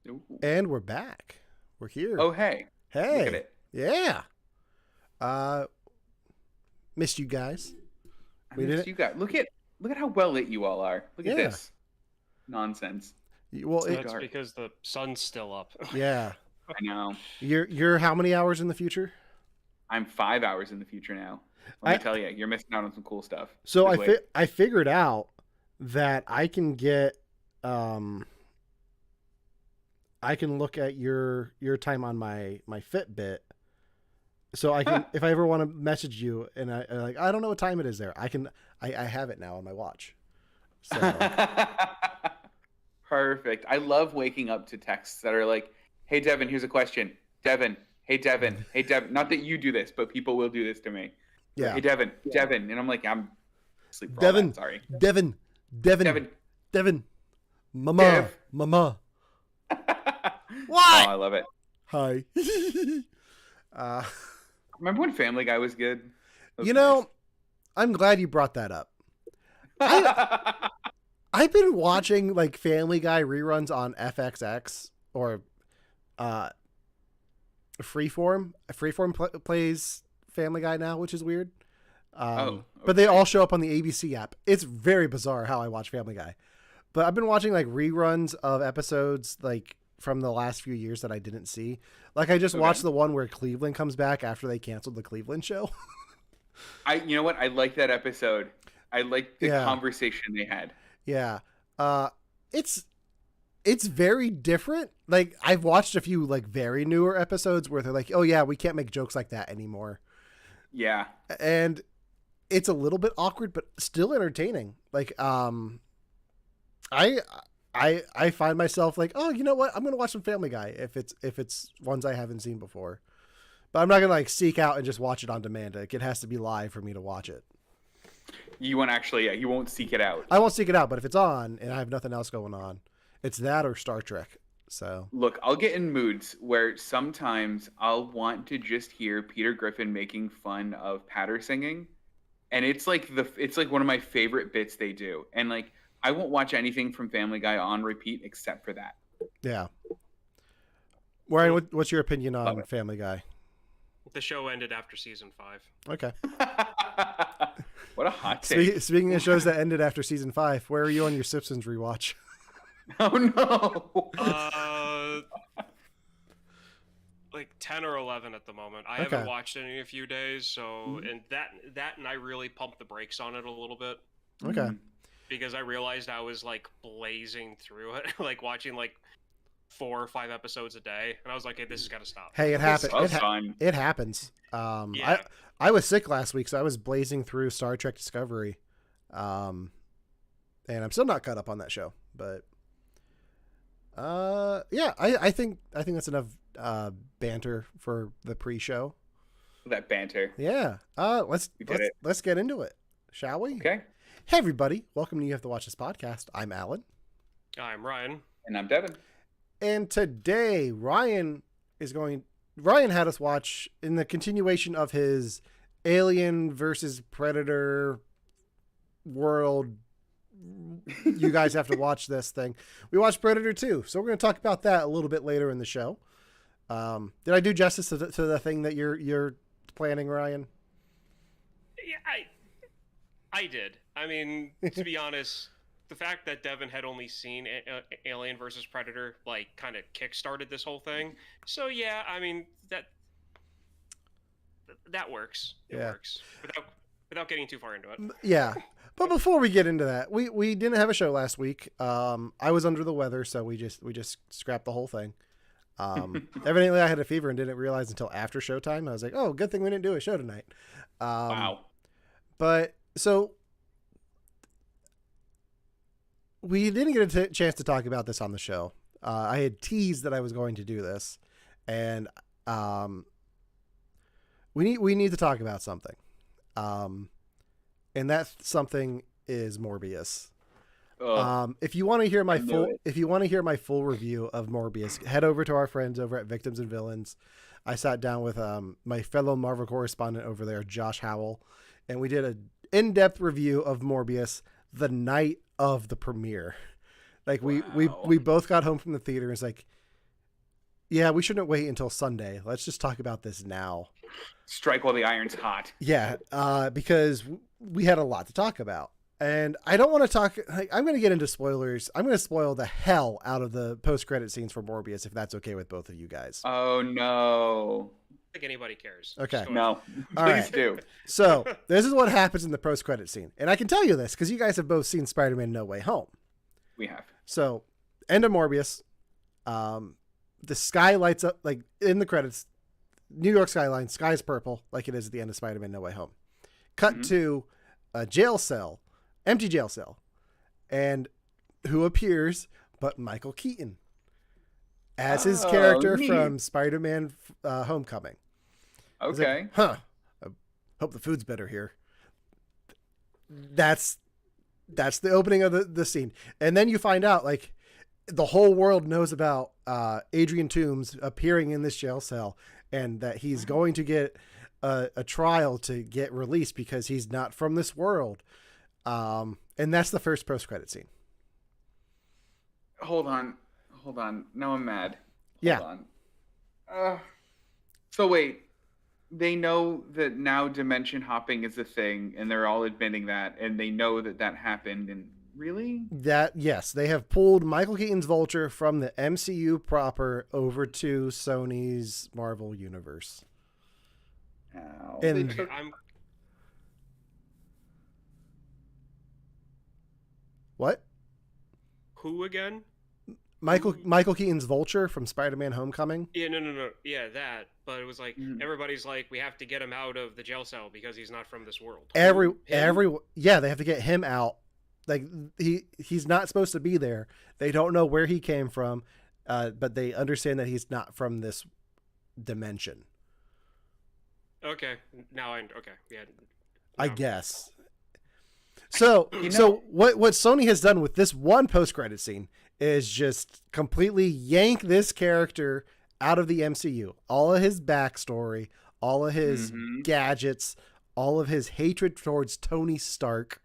Ooh. And we're back. We're here. Oh, hey. Look at Hey. it. Yeah. Uh Missed you guys. I We did missed it. you guys. Look at how well lit you all are. Look at Yeah. this nonsense. Well, So That's dark. because the sun's still up. yeah. I know. You're how many hours in the future? I'm 5 hours in the future now. Let me tell you, you're missing out on some cool stuff. So Just wait. I figured out that I can get I can look at your time on my Fitbit. So I can if I ever want to message you and I don't know what time it is there. I have it now on my watch. So Perfect. I love waking up to texts that are like, "Hey Devin, here's a question." Devin, hey Devin, hey Devin. Not that you do this, but people will do this to me. yeah. Hey Devin, Devin, and I'm like, I'm asleep for all Devin, that. Sorry. Devin, Devin. Mama, Dev. Mama. Oh, I love it. Hi. uh, Remember when Family Guy was good? That was you know, I'm glad you brought that up. nice. I've been watching like Family Guy reruns on FXX or Freeform. Freeform plays Family Guy now, which is weird. But they all show up on the ABC app. It's very bizarre how I watch Family Guy. But I've been watching like reruns of episodes like from the last few years that I didn't see. Like I just watched the one where Cleveland comes back after they canceled the Cleveland show. You know what? I like that episode. I like the Yeah. conversation they had. Yeah. It's very different. Like I've watched a few like very newer episodes where they're like, "Oh yeah, we can't make jokes like that anymore." Yeah. And it's a little bit awkward but still entertaining. Like I find myself like, "Oh, you know what? I'm going to watch some Family Guy if it's ones I haven't seen before." But I'm not going to like seek out and just watch it on demand. Like it has to be live for me to watch it. You won't actually, you won't seek it out. I won't seek it out, but if it's on and I have nothing else going on, it's that or Star Trek. So Look, I'll get in moods where sometimes I'll want to just hear Peter Griffin making fun of patter singing, and it's like one of my favorite bits they do. And like I won't watch anything from Family Guy on repeat except for that. yeah. Ryan, what's your opinion Love on it. Family Guy? The show ended after season 5. Okay. What a hot take. Speaking of shows that ended after season 5, where are you on your Simpsons rewatch? Oh no. Like 10 or 11 at the moment. I Okay. haven't watched it in a few days, so and I really pumped the brakes on it a little bit Okay. because I realized I was like blazing through it, like watching like 4 or 5 episodes a day, and I was like, "Hey, this has got to stop." Hey, it happened. That's fun. It happens. Yeah. I was sick last week, so I was blazing through Star Trek Discovery, and I'm still not caught up on that show. But yeah, I think that's enough banter for the pre-show. That banter. Yeah. Let's get into it, shall we? Okay. Hey everybody, welcome to You Have to Watch This podcast. I'm Alan, I'm Ryan. And I'm Devin. and today Ryan had us watch in the continuation of his Alien versus Predator world. You guys have to watch this thing. We watched Predator 2, so we're going to talk about that a little bit later in the show. Did I do justice to the thing that you're planning, Ryan? Yeah, I did. I mean, to be honest, the fact that Devin had only seen Alien versus Predator like kind of kickstarted this whole thing. So yeah, I mean that works. It works without getting too far into it. Yeah. But before we get into that, we didn't have a show last week. I was under the weather, so we just scrapped the whole thing. Evidently I had a fever and didn't realize until after showtime. I was like, oh, good thing we didn't do a show tonight. Wow. But so we didn't get a chance to talk about this on the show. I had teased that I was going to do this, and we need to talk about something. And that something is Morbius. If you want to hear my full review of Morbius, head over to our friends over at Victims and Villains. I sat down with my fellow Marvel correspondent over there, Josh Howell, and we did an in-depth review of Morbius the night of the premiere. Like we both got home from the theater and it's like, Yeah, we shouldn't wait until Sunday. Let's just talk about this now. Strike while the iron's hot. Yeah, because we had a lot to talk about. And I don't want to talk. Like, I'm going to get into spoilers. I'm going to spoil the hell out of the post-credit scenes for Morbius, if that's okay with both of you guys. Oh no! I don't think anybody cares. Okay. No, All please right. do. So this is what happens in the post-credit scene, and I can tell you this because you guys have both seen Spider-Man: No Way Home. We have. So, end of Morbius. The sky lights up like in the credits. New York skyline, sky's purple, like it is at the end of Spider-Man: No Way Home. Cut to a jail cell. Empty jail cell. And who appears but Michael Keaton as his character neat. from Spider-Man Homecoming. Okay. Like, I hope the food's better here. That's the opening of the scene. And then you find out like the whole world knows about Adrian Toomes appearing in this jail cell and that he's going to get a trial to get released because he's not from this world. And that's the first post-credit scene. Hold on. Now I'm mad. Yeah. Hold on. So wait, they know that now dimension hopping is a thing, and they're all admitting that, and they know that happened. And really, Yes, they have pulled Michael Keaton's Vulture from the MCU proper over to Sony's Marvel universe. Ow. And what? Who again? Michael Keaton's Vulture from Spider-Man Homecoming. Yeah, no. Yeah, that. But it was like everybody's like, we have to get him out of the jail cell because he's not from this world. Yeah, they have to get him out. Like he's not supposed to be there. They don't know where he came from, but they understand that he's not from this dimension. Okay, yeah. I guess. So what Sony has done with this one post-credit scene is just completely yank this character out of the MCU. All of his backstory, all of his gadgets, all of his hatred towards Tony Stark.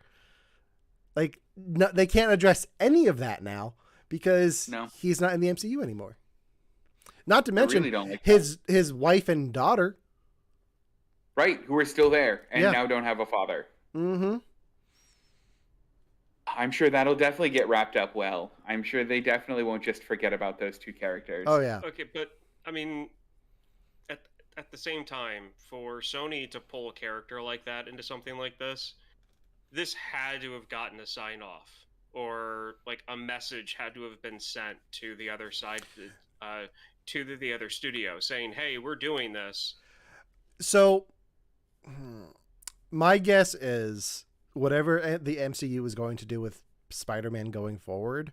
Like, no, they can't address any of that now because he's not in the MCU anymore. Not to mention his wife and daughter. Right, who are still there and now don't have a father. Mm-hmm. I'm sure that'll definitely get wrapped up well. I'm sure they definitely won't just forget about those two characters. Oh, yeah. Okay, but, I mean, at the same time, for Sony to pull a character like that into something like this had to have gotten a sign-off. Or, like, a message had to have been sent to the other side, to the other studio, saying, hey, we're doing this. So, my guess is whatever the MCU is going to do with Spider-Man going forward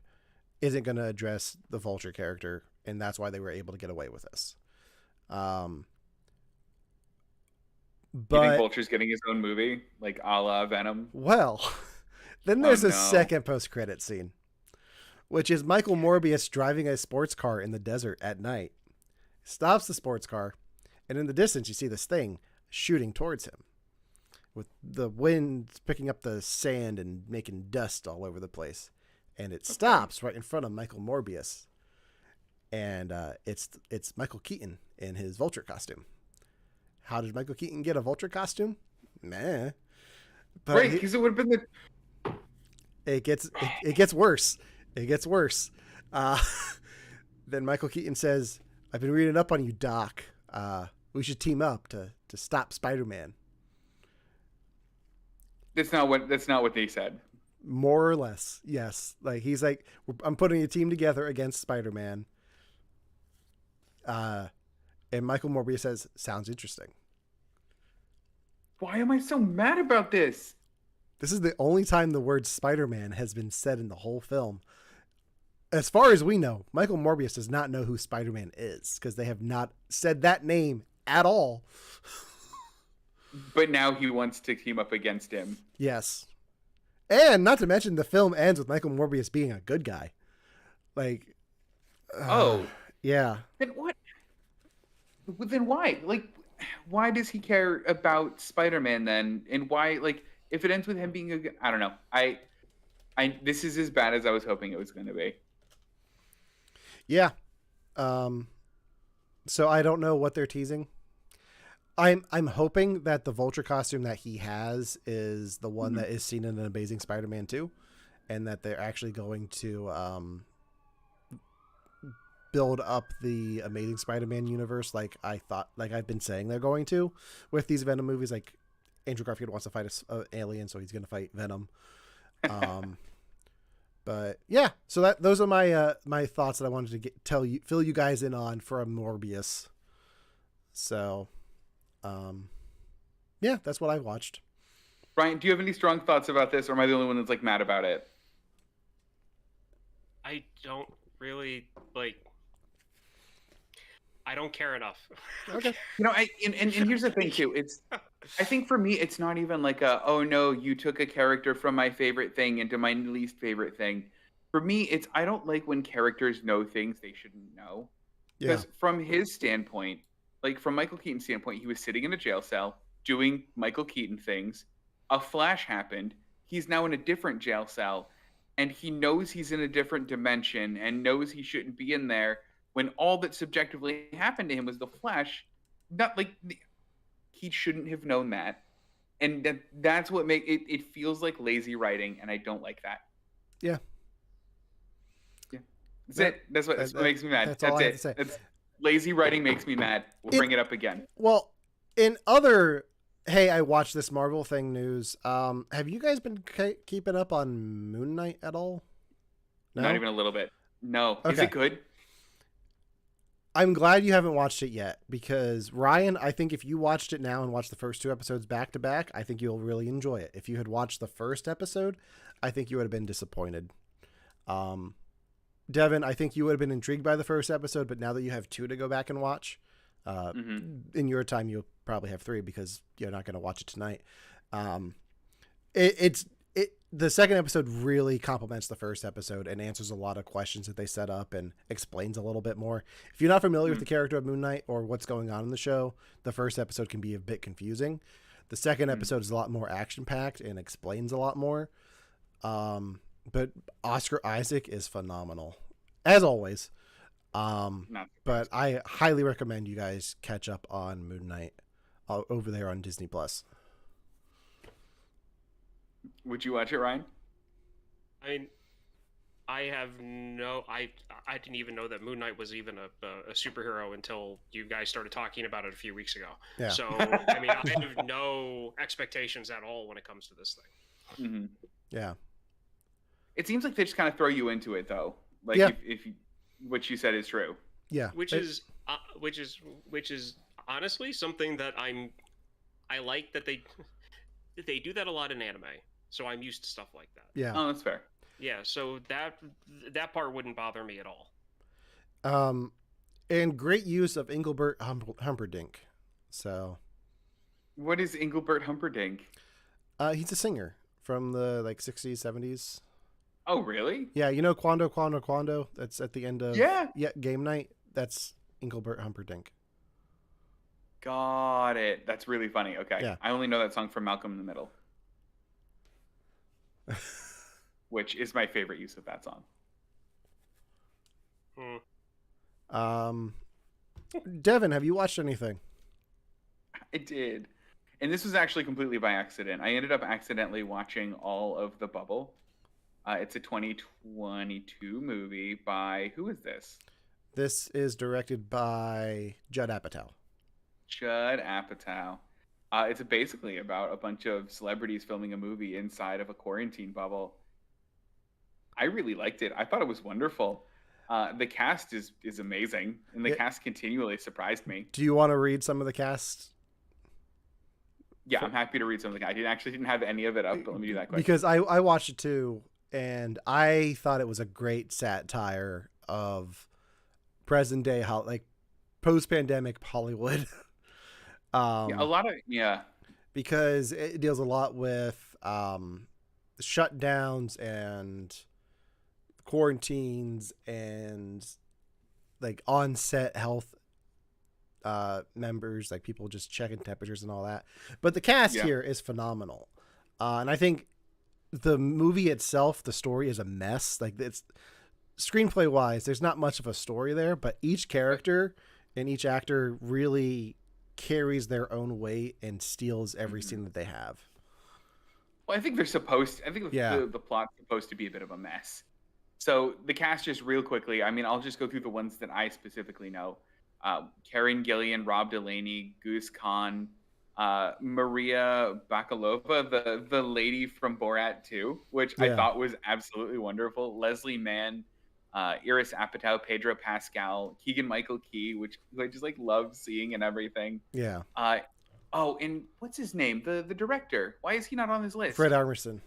isn't going to address the Vulture character, and that's why they were able to get away with this. But you think Vulture's getting his own movie, like a la Venom? Well, then there's a second post-credit scene, which is Michael Morbius driving a sports car in the desert at night. Stops the sports car, and in the distance you see this thing shooting towards him, with the wind picking up the sand and making dust all over the place. And it stops right in front of Michael Morbius. And it's Michael Keaton in his Vulture costume. How did Michael Keaton get a Vulture costume? Meh. But right, because it would have been the... It gets worse. It gets worse. Then Michael Keaton says, I've been reading up on you, Doc. We should team up to stop Spider-Man. That's not what they said. More or less, yes. Like he's like, I'm putting a team together against Spider-Man. And Michael Morbius says, sounds interesting. Why am I so mad about this? This is the only time the word Spider-Man has been said in the whole film. As far as we know, Michael Morbius does not know who Spider-Man is because they have not said that name at all. But now he wants to team up against him. Yes. And not to mention the film ends with Michael Morbius being a good guy. Like, yeah. Then what? Then why? Like, why does he care about Spider-Man then? And why, like, if it ends with him being a good, I don't know. I this is as bad as I was hoping it was going to be. Yeah. So I don't know what they're teasing. I'm hoping that the Vulture costume that he has is the one that is seen in an Amazing Spider-Man 2, and that they're actually going to build up the Amazing Spider-Man universe like I've been saying they're going to with these Venom movies. Like Andrew Garfield wants to fight an alien, so he's going to fight Venom. But yeah, so those are my thoughts that I wanted to fill you guys in on for a Morbius. So, yeah, that's what I watched. Brian, do you have any strong thoughts about this, or am I the only one that's like mad about it? I don't really I don't care enough. Okay. You know, and here's the thing too. I think for me, it's not even like oh no, you took a character from my favorite thing into my least favorite thing. For me, I don't like when characters know things they shouldn't know. Because from his standpoint, like from Michael Keaton's standpoint, he was sitting in a jail cell doing Michael Keaton things. A flash happened. He's now in a different jail cell, and he knows he's in a different dimension and knows he shouldn't be in there. When all that subjectively happened to him was the Flash, not like he shouldn't have known that, and that's what make it. It feels like lazy writing, and I don't like that. Yeah, that's it. That's what makes me mad. That's all I have to say. Lazy writing makes me mad. We'll bring it up again. Well, in other hey, I watched this Marvel thing news. Have you guys been keeping up on Moon Knight at all? No? Not even a little bit. No. Okay. Is it good? I'm glad you haven't watched it yet, because Ryan, I think if you watched it now and watched the first 2 episodes back to back, I think you'll really enjoy it. If you had watched the first episode, I think you would have been disappointed. Devin, I think you would have been intrigued by the first episode, but now that you have 2 to go back and watch, in your time, you'll probably have 3 because you're not going to watch it tonight. The second episode really complements the first episode and answers a lot of questions that they set up and explains a little bit more. If you're not familiar with the character of Moon Knight or what's going on in the show, the first episode can be a bit confusing. The second episode is a lot more action-packed and explains a lot more. But Oscar Isaac is phenomenal, as always. But I highly recommend you guys catch up on Moon Knight over there on Disney+. Would you watch it, Ryan? I mean, I didn't even know that Moon Knight was even a superhero until you guys started talking about it a few weeks ago. Yeah. So, I mean, I have no expectations at all when it comes to this thing. Mm-hmm. Yeah. It seems like they just kind of throw you into it, though. Like, if what you said is true. Yeah. Which is honestly something that I like that they do that a lot in anime. So I'm used to stuff like that. Yeah. Oh, that's fair. Yeah, so that part wouldn't bother me at all. And great use of Engelbert Humperdinck. So, what is Engelbert Humperdinck? He's a singer from the 60s, 70s. Oh, really? Yeah, you know Quando? That's at the end of Game Night. That's Engelbert Humperdinck. Got it. That's really funny. Okay. Yeah. I only know that song from Malcolm in the Middle. Which is my favorite use of that song. Devin, have you watched anything? I did. And this was actually completely by accident. I ended up accidentally watching all of The Bubble. It's a 2022 movie by, who is this? This is directed by Judd Apatow. Judd Apatow. It's basically about a bunch of celebrities filming a movie inside of a quarantine bubble. I really liked it. I thought it was wonderful. The cast is amazing, and the cast continually surprised me. Do you want to read some of the cast? Yeah, I'm happy to read some of the cast. I didn't have any of it up, but let me do that quick. Because I watched it too, and I thought it was a great satire of present day, post-pandemic Hollywood. Because it deals a lot with shutdowns and quarantines and on-set health members, people just checking temperatures and all that. But the cast here is phenomenal, and I think the movie itself, the story is a mess. It's screenplay wise, there's not much of a story there, but each character and each actor really carries their own weight and steals every scene that they have. Well, I think they're supposed. I think the plot's supposed to be a bit of a mess. So the cast, just real quickly. I mean, I'll just go through the ones that I specifically know. Karen Gillian, Rob Delaney, Goose Khan, Maria Bakalova, the lady from Borat 2, which I thought was absolutely wonderful. Leslie Mann, Iris Apatow, Pedro Pascal, Keegan-Michael Key, which I just like love seeing and everything. Yeah. Oh, and what's his name? The director. Why is he not on this list? Fred Armisen.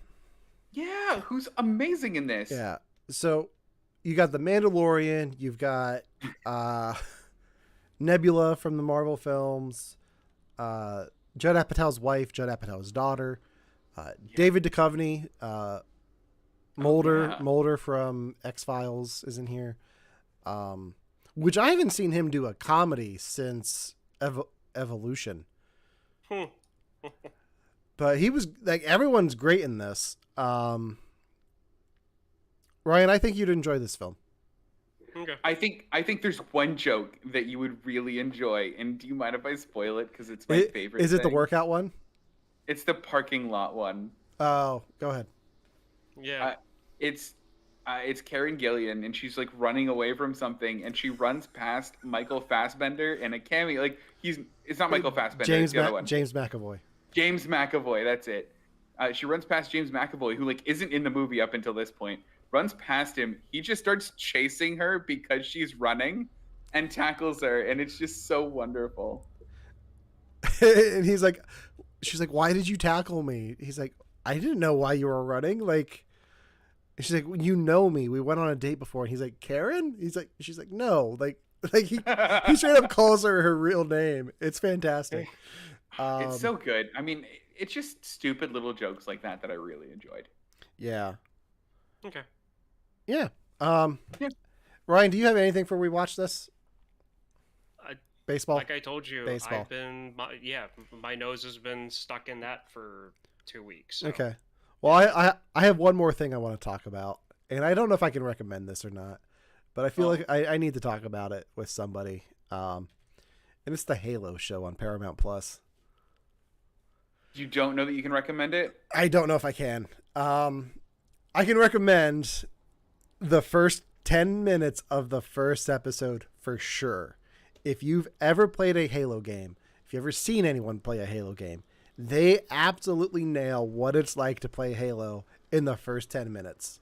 Yeah, who's amazing in this. Yeah. So you got the Mandalorian. You've got Nebula from the Marvel films. Judd Apatow's wife, Judd Apatow's daughter. David Duchovny. Mulder from X-Files is in here. Which I haven't seen him do a comedy since Evolution. But he was like, everyone's great in this. Ryan, I think you'd enjoy this film. Okay. I think there's one joke that you would really enjoy, and do you mind if I spoil it? Because it's my favorite. Is it the workout one? It's the parking lot one. Oh, go ahead. Yeah. It's Karen Gillian, and she's like running away from something, and she runs past Michael Fassbender in a cameo. Like it's not Michael Fassbender. James it's the other one. James McAvoy. James McAvoy. That's it. She runs past James McAvoy, who like isn't in the movie up until this point. Runs past him. He just starts chasing her because she's running, and tackles her, and it's just so wonderful. And she's like, "Why did you tackle me?" He's like, "I didn't know why you were running." Like, she's like, "You know me. We went on a date before." And he's like, "Karen?" She's like, "No." Like he straight up calls her real name. It's fantastic. It's so good. I mean, it's just stupid little jokes like that I really enjoyed. Yeah. Okay. Yeah. Ryan, do you have anything for we watch this? Baseball. Like I told you, Baseball. I've been my nose has been stuck in that for 2 weeks. So. Okay. Well, I have one more thing I want to talk about, and I don't know if I can recommend this or not, but I feel like I need to talk about it with somebody. And it's the Halo show on Paramount Plus. You don't know that you can recommend it? I don't know if I can. I can recommend the first 10 minutes of the first episode for sure. If you've ever played a Halo game, if you've ever seen anyone play a Halo game, they absolutely nail what it's like to play Halo in the first 10 minutes.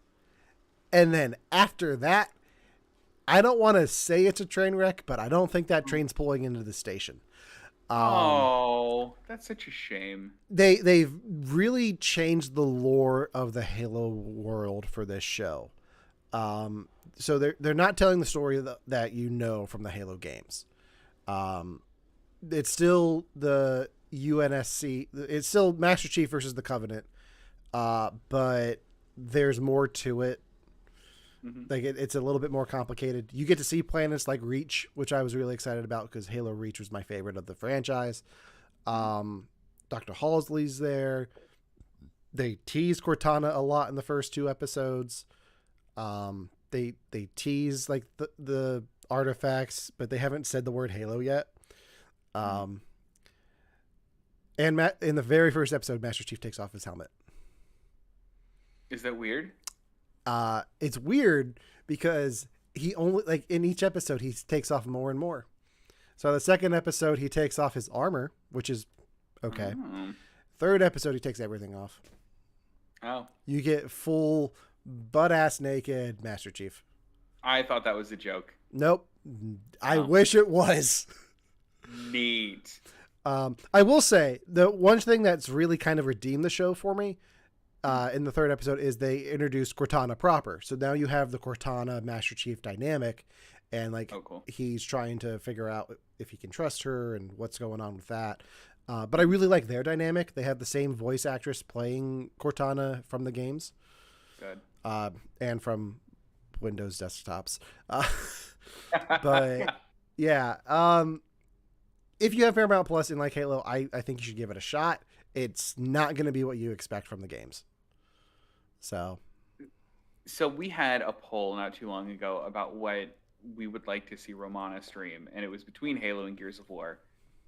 And then after that, I don't want to say it's a train wreck, but I don't think that train's pulling into the station. That's such a shame. They've really changed the lore of the Halo world for this show. So they're not telling the story that you know from the Halo games. It's still the UNSC. It's still Master Chief versus the Covenant, but there's more to it. Mm-hmm. Like it's a little bit more complicated. You get to see planets like Reach, which I was really excited about because Halo Reach was my favorite of the franchise. Dr. Halsey's there. They tease Cortana a lot in the first 2 episodes. They tease like the artifacts, but they haven't said the word Halo yet. And in the very first episode, Master Chief takes off his helmet. Is that weird? It's weird because he only like in each episode he takes off more and more. So the second episode he takes off his armor, which is okay. Oh. Third episode he takes everything off. Oh. You get full butt-ass naked Master Chief. I thought that was a joke. Nope. I wish it was. Neat. I will say the one thing that's really kind of redeemed the show for me in the third episode is they introduced Cortana proper. So now you have the Cortana Master Chief dynamic, and like cool. He's trying to figure out if he can trust her and what's going on with that. But I really like their dynamic. They have the same voice actress playing Cortana from the games. Good. And from Windows desktops. But yeah, if you have Paramount Plus and like Halo, I think you should give it a shot. It's not going to be what you expect from the games. So we had a poll not too long ago about what we would like to see Romana stream, and it was between Halo and Gears of War.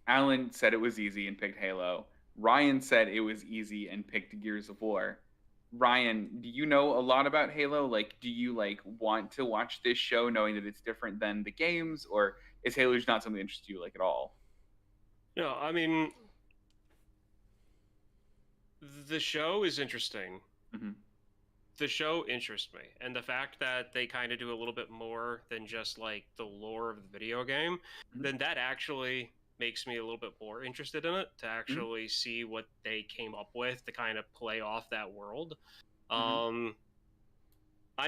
Alan said it was easy and picked Halo. Ryan said it was easy and picked Gears of War. Ryan, do you know a lot about Halo? Like, do you like want to watch this show knowing that it's different than the games, or is Halo just not something that interests you like at all? No, I mean, the show is interesting. Mm-hmm. The show interests me, and the fact that they kind of do a little bit more than just like the lore of the video game, Mm-hmm. then that actually makes me a little bit more interested in it, to actually see what they came up with to kind of play off that world. I'm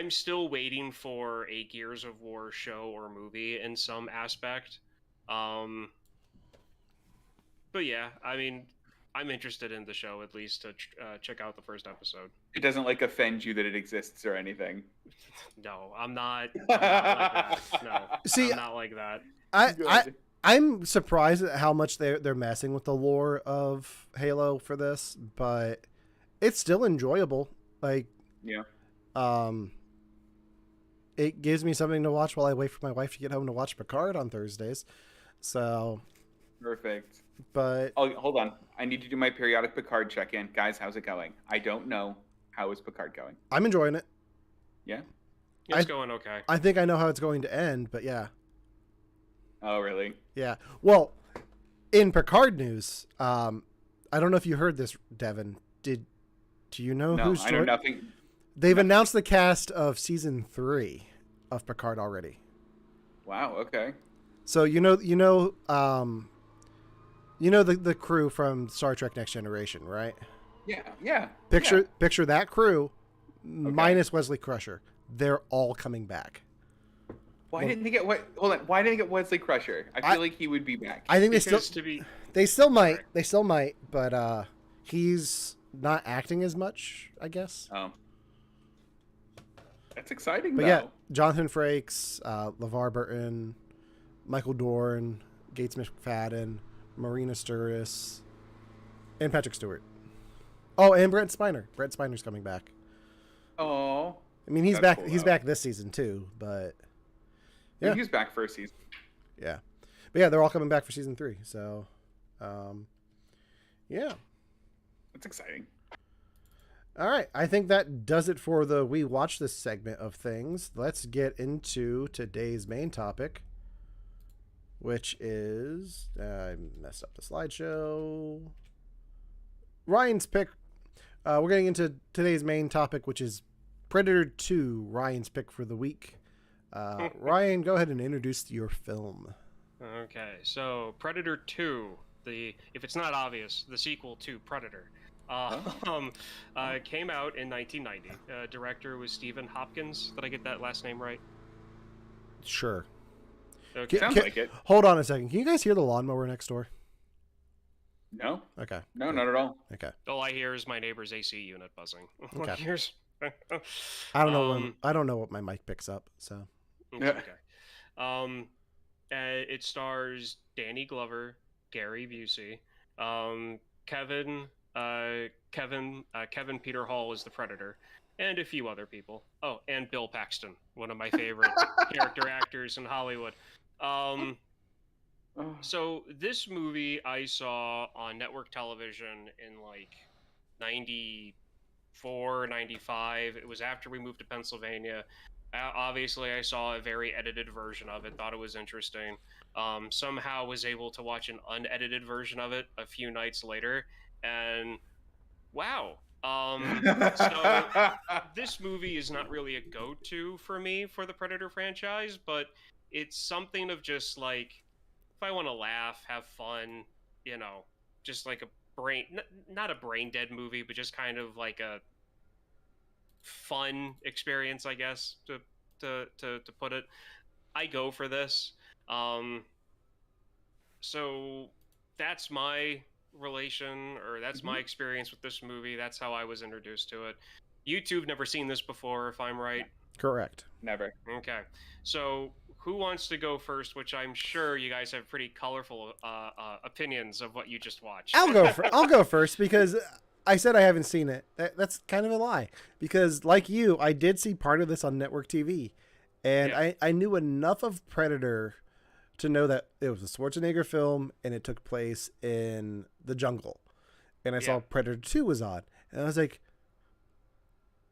still waiting for a Gears of War show or movie in some aspect. But yeah, I mean, I'm interested in the show, at least to check out the first episode. It doesn't like offend you that it exists or anything. No, I'm not like that. No, See, I'm not like that. I'm surprised at how much they're messing with the lore of Halo for this, but it's still enjoyable. Like, yeah. It gives me something to watch while I wait for my wife to get home to watch Picard on Thursdays. So Perfect. But oh, hold on. I need to do my periodic Picard check-in. Guys, how's it going? I don't know. How is Picard going? I'm enjoying it. Yeah? It's going okay. I think I know how it's going to end, but yeah. Oh, really? Yeah. Well, in Picard news, I don't know if you heard this, Devin. Do you know who's I know nothing. They've announced the cast of season 3 of Picard already. Wow, okay. So you know the crew from Star Trek Next Generation, right? Yeah. Picture that crew minus Wesley Crusher. They're all coming back. Why didn't they get Why didn't they get Wesley Crusher? I feel like he would be back. I think they still might, but he's not acting as much, I guess. Oh. That's exciting, but though. yeah, Jonathan Frakes, LeVar Burton, Michael Dorn, Gates McFadden, Marina Sturgis, and Patrick Stewart. Oh, and Brent Spiner. Brent Spiner's coming back. Oh. I mean, he's back. Cool, he's back this season too, but yeah, he's back for a season. Yeah, but yeah, they're all coming back for season 3. So, yeah, that's exciting. All right, I think that does it for the We Watch This segment of things. Let's get into today's main topic, which is I messed up the slideshow. Ryan's pick. We're getting into today's main topic, which is Predator 2, Ryan's pick for the week. Ryan, go ahead and introduce your film. Okay, so Predator 2, if it's not obvious, the sequel to Predator, came out in 1990. Director was Stephen Hopkins. Did I get that last name right? Sure. Okay. Sounds like it. Hold on a second. Can you guys hear the lawnmower next door? No. Okay. No, not at all. Okay. All I hear is my neighbor's AC unit buzzing. Okay. Here's... I don't know. I don't know what my mic picks up. So. Okay. It stars Danny Glover, Gary Busey, Kevin Peter Hall is the Predator, and a few other people. Oh, and Bill Paxton, one of my favorite character actors in Hollywood. So this movie I saw on network television in like 94, 95. It was after we moved to Pennsylvania. Obviously, I saw a very edited version of it, thought it was interesting. Somehow was able to watch an unedited version of it a few nights later, and wow. So this movie is not really a go-to for me for the Predator franchise, but it's something of just like, if I want to laugh, have fun, just like not a brain dead movie, but just kind of like a fun experience, I guess, to put it. I go for this. So that's my relation, or that's my experience with this movie. That's how I was introduced to it. You two have never seen this before, if I'm right? Correct. Never. Okay. So who wants to go first? Which I'm sure you guys have pretty colorful opinions of what you just watched. I'll go first because I said I haven't seen it. That's kind of a lie because, like you, I did see part of this on network TV, And Yeah. I knew enough of Predator to know that it was a Schwarzenegger film and it took place in the jungle. And I saw Yeah. Predator 2 was on. And I was like,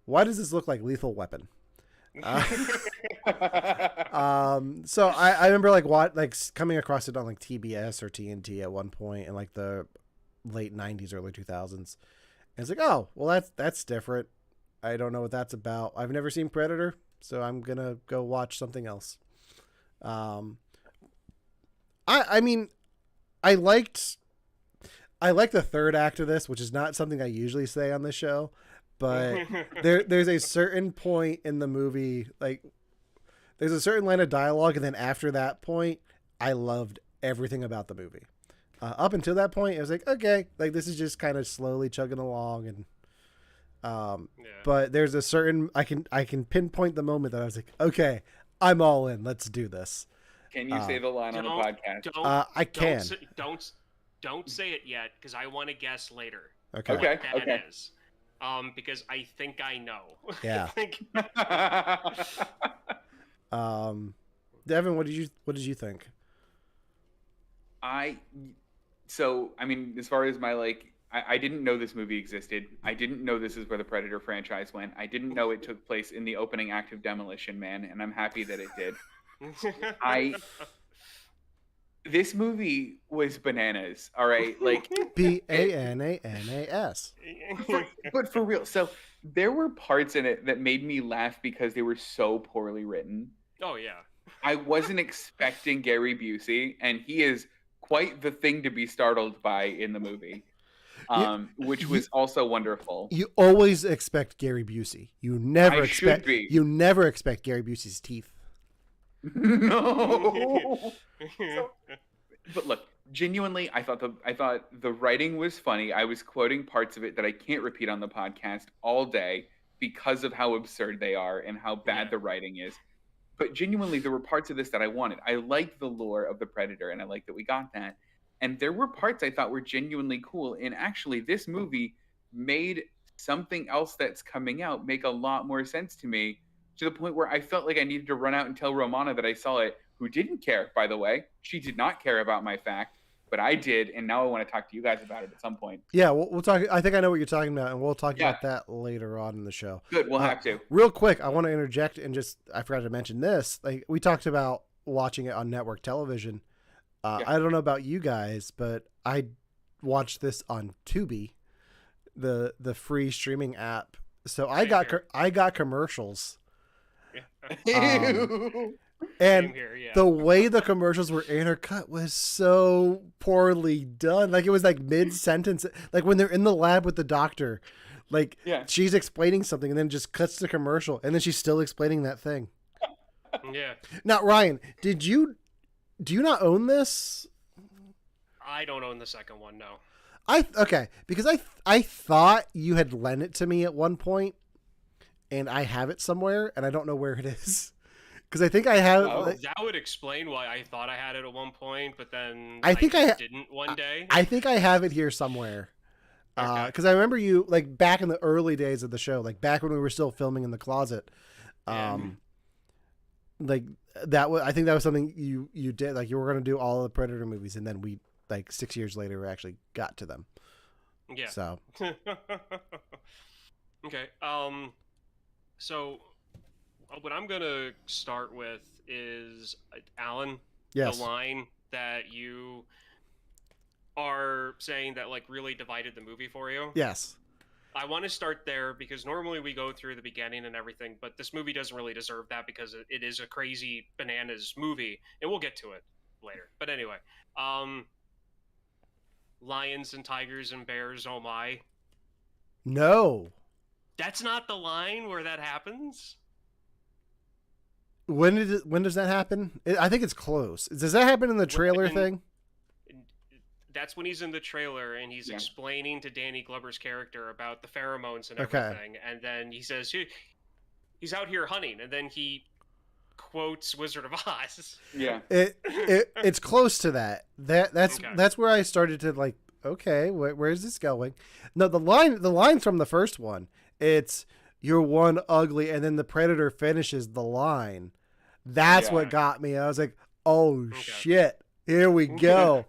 why does this look like Lethal Weapon? So I remember coming across it on like TBS or TNT at one point in like the late 90s, early 2000s. And it's like, oh, well, that's different. I don't know what that's about. I've never seen Predator, so I'm going to go watch something else. I mean, I liked the third act of this, which is not something I usually say on the show, but there's a certain point in the movie, like there's a certain line of dialogue, and then after that point, I loved everything about the movie. Up until that point, I was like, okay, like this is just kind of slowly chugging along, and but there's a certain I can pinpoint the moment that I was like, okay, I'm all in. Let's do this. Can you say the line on the podcast? I can. Don't say it yet, because I want to guess later. Okay. What that is. Because I think I know. Yeah. Devin, what did you think? So I mean, as far as my I didn't know this movie existed. I didn't know this is where the Predator franchise went. I didn't know it took place in the opening act of Demolition Man, and I'm happy that it did. This movie was bananas, all right? Like BANANAS. But for real, so there were parts in it that made me laugh because they were so poorly written. Oh yeah. I wasn't expecting Gary Busey, and he is quite the thing to be startled by in the movie. Which was also wonderful. You always expect Gary Busey. You never expect Gary Busey's teeth. No. But look, genuinely, I thought the writing was funny. I was quoting parts of it that I can't repeat on the podcast all day because of how absurd they are and how bad the writing is. But genuinely, there were parts of this that I wanted. I liked the lore of the Predator, and I liked that we got that. And there were parts I thought were genuinely cool. And actually, this movie made something else that's coming out make a lot more sense to me, to the point where I felt like I needed to run out and tell Romana that I saw it, who didn't care, by the way. She did not care about my fact, but I did, and now I want to talk to you guys about it at some point. Yeah, we'll talk. I think I know what you're talking about, and we'll talk about that later on in the show. Good, we'll have to. Real quick, I want to interject and I forgot to mention this. Like, we talked about watching it on network television. I don't know about you guys, but I watched this on Tubi, the free streaming app. So I got commercials. And the way the commercials were intercut was so poorly done. Like, it was like mid-sentence, like when they're in the lab with the doctor, like she's explaining something and then just cuts to commercial and then she's still explaining that thing. Yeah. Now, Ryan, do you not own this? I don't own the second one, no. Because I thought you had lent it to me at one point, and I have it somewhere, and I don't know where it is. Because I think I have. That would explain why I thought I had it at one point, but then I didn't one day. I think I have it here somewhere. Because I remember you, like, back in the early days of the show, like back when we were still filming in the closet. Like that was, I think that was something you did. Like, you were going to do all of the Predator movies, and then we, like, 6 years later, we actually got to them. Yeah. So. Okay. So what I'm gonna start with is Alan. Yes. The line that you are saying that, like, really divided the movie for you. Yes. I want to start there because normally we go through the beginning and everything, but this movie doesn't really deserve that because it is a crazy bananas movie, and we'll get to it later. But anyway, lions and tigers and bears, oh my. No. That's not the line where that happens? When does that happen? I think it's close. Does that happen in the trailer thing? That's when he's in the trailer and he's explaining to Danny Glover's character about the pheromones and everything. And then he says he's out here hunting, and then he quotes Wizard of Oz. Yeah. It's close to that. That's where I started to, like, okay, where is this going? No, the line's from the first one. It's, "You're one ugly," and then the Predator finishes the line That's Yeah. what got me. I was like, oh shit, here we go.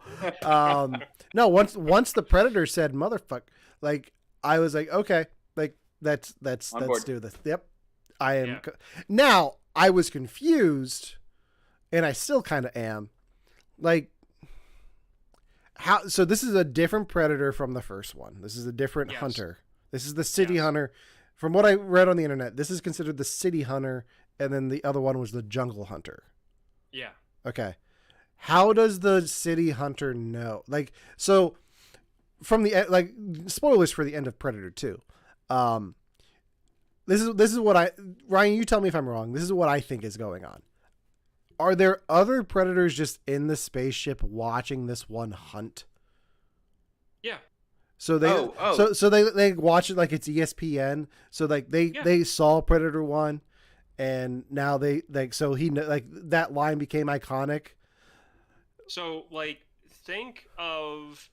No, once the Predator said motherfucker, like I was like, okay, like let's do this. Yep, I am. Yeah. Now I was confused, and I still kind of am. Like, how? So this is a different Predator from the first one. This is a different hunter. This is the city hunter. From what I read on the internet, this is considered the city hunter, and then the other one was the jungle hunter. Yeah. Okay. How does the city hunter know? Like, so from the, like, spoilers for the end of Predator 2. This is what Ryan, you tell me if I'm wrong. This is what I think is going on. Are there other Predators just in the spaceship watching this one hunt? Yeah. So they so they watch it like it's ESPN. So like they saw Predator 1, and now they like, so he like that line became iconic. So like think of,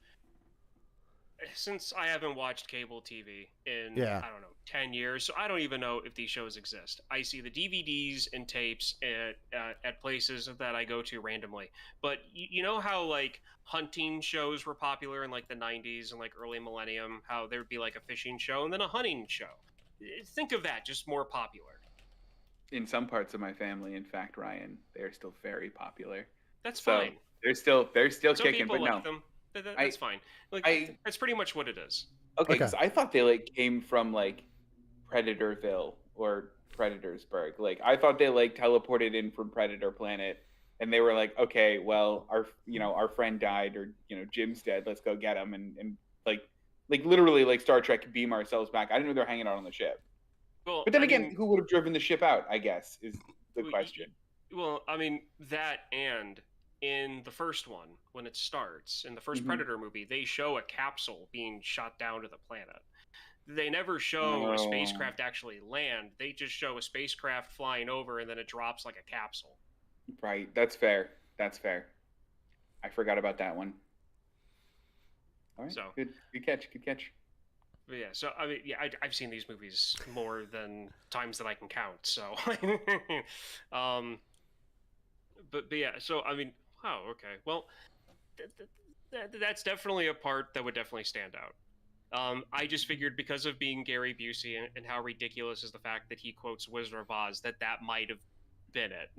since I haven't watched cable TV in I don't know 10 years, so I don't even know if these shows exist. I see the DVDs and tapes at places that I go to randomly. But you know how like hunting shows were popular in like the 90s and like early millennium, how there'd be like a fishing show and then a hunting show. Think of that, just more popular. In some parts of my family, in fact, Ryan, they are still very popular. That's fine. They're still Some kicking, but people no. like them. That's fine. Like that's pretty much what it is. Okay, because I thought they like came from like Predatorville or Predatorsburg. Like I thought they like teleported in from Predator Planet, and they were like, okay, well, our friend died, or Jim's dead. Let's go get him, and like literally like Star Trek beam ourselves back. I didn't know they're hanging out on the ship. Well, but then again, who would have driven the ship out? I guess is the question. Well, I mean that, and in the first one, when it starts in the first Predator movie, they show a capsule being shot down to the planet. They never show a spacecraft actually land. They just show a spacecraft flying over, and then it drops like a capsule. Right. That's fair. I forgot about that one. All right. So good catch. Good catch. But yeah. So I mean, yeah, I've seen these movies more than times that I can count. So, but yeah. So I mean, wow. Okay. Well, that's definitely a part that would definitely stand out. I just figured because of being Gary Busey and how ridiculous is the fact that he quotes Wizard of Oz, that might have been it.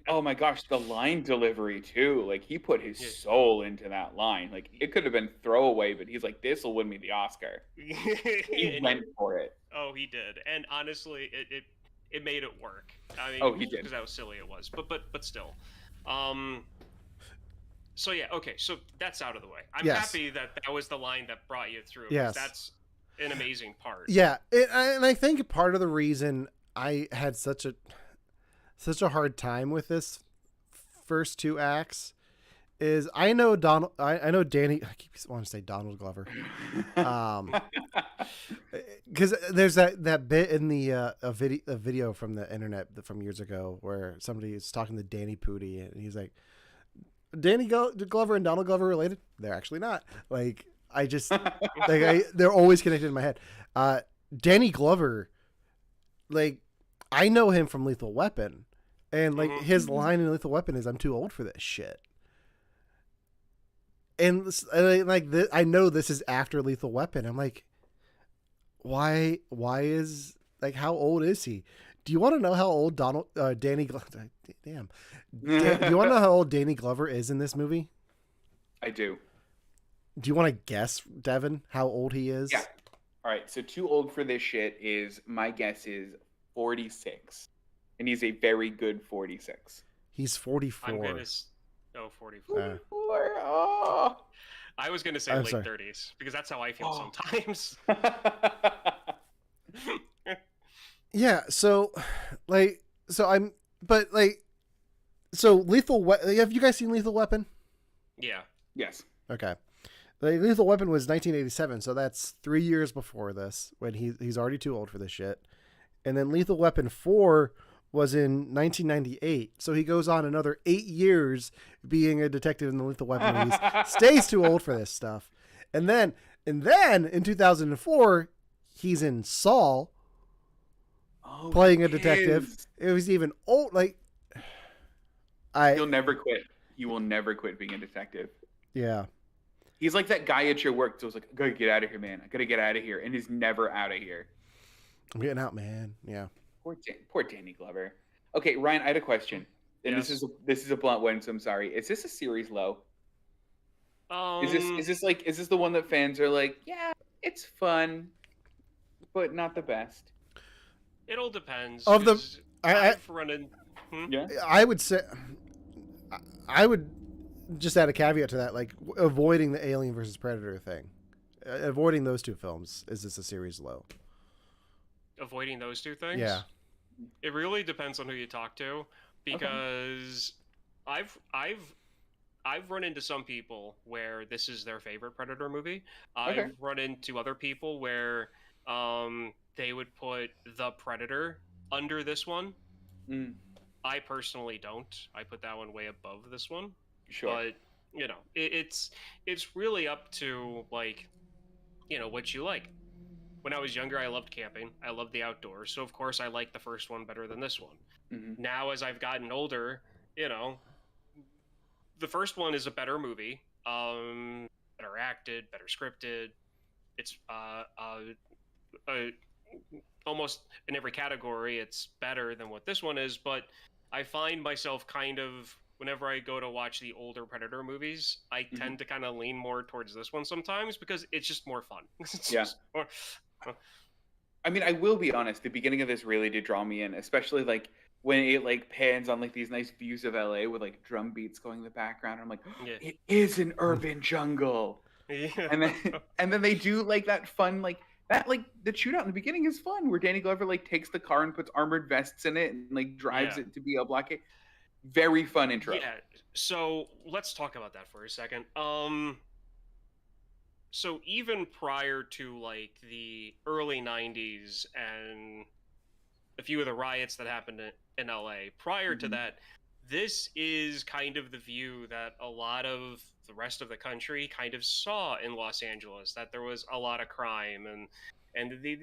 Oh my gosh, the line delivery too. Like he put his soul into that line. Like it could have been throwaway, but he's like, this will win me the Oscar. He went for it. Oh, he did. And honestly, it made it work. I mean, he did. Because how silly it was. But still. So yeah, okay, so that's out of the way. I'm happy that was the line that brought you through. Yes. That's an amazing part. Yeah, and I think part of the reason I had such a hard time with this first two acts is I know Danny. I keep wanting to say Donald Glover, because there's that bit in the a video from the internet from years ago where somebody is talking to Danny Pudi, and he's like, Danny Glover and Donald Glover related? They're actually not. Like I just they're always connected in my head. Danny Glover, like I know him from Lethal Weapon, and like his line in Lethal Weapon is, "I'm too old for this shit." And like I know this is after Lethal Weapon. I'm like, why is, like, how old is he? Do you want to know how old Danny Glover? Damn. Do you want to know how old Danny Glover is in this movie? I do. Do you want to guess, Devin, how old he is? Yeah. All right. So too old for this shit is, my guess is 46, and he's a very good 46. He's 44. I'm gonna 44. Oh. I was gonna say late 30s because that's how I feel sometimes. Yeah, so Lethal Weapon. Have you guys seen Lethal Weapon? Yeah. Yes. Okay. Lethal Weapon was 1987, so that's 3 years before this, when he's already too old for this shit. And then Lethal Weapon 4 was in 1998, so he goes on another 8 years being a detective in the Lethal Weapon movies. Stays too old for this stuff. And then in 2004, he's in Saw. Playing a detective, It was even old. Like He'll never quit. He will never quit being a detective. Yeah. He's like that guy at your work. So it's like, I gotta get out of here, man. I gotta get out of here, and he's never out of here. I'm getting out, man. Yeah. Poor Danny Glover. Okay, Ryan, I had a question, and Yes. this is a blunt one, so I'm sorry. Is this a series low? Is this the one that fans are like, yeah, it's fun, but not the best? It all depends. Of the- 'cause I- I've run in. Yeah. I would say, I would just add a caveat to that, like avoiding the Alien versus Predator thing, avoiding those two films. Is this a series low? Avoiding those two things. Yeah. It really depends on who you talk to, because I've run into some people where this is their favorite Predator movie. I've run into other people where they would put The Predator under this one. Mm, I personally don't. I put that one way above this one. sure. But you know, it's really up to, like, you know, what you like. When I was younger, I loved camping. I loved the outdoors. So of course I like the first one better than this one. Mhm. Now as I've gotten older, you know, the first one is a better movie. Better acted, better scripted. It's almost in every category it's better than what this one is, but I find myself kind of, whenever I go to watch the older Predator movies, I tend to kind of lean more towards this one sometimes because it's just more fun. Yeah. I mean, I will be honest, the beginning of this really did draw me in, especially like when it like pans on like these nice views of LA with like drum beats going in the background. I'm like, Yeah. it is an urban jungle. Yeah. And then they do like that fun like the shootout in the beginning is fun where Danny Glover like takes the car and puts armored vests in it and like drives it to be a blockade. Very fun intro. Yeah. So let's talk about that for a second. So even prior to like the early '90s and a few of the riots that happened in LA, prior to that, this is kind of the view that a lot of the rest of the country kind of saw in Los Angeles, that there was a lot of crime, and the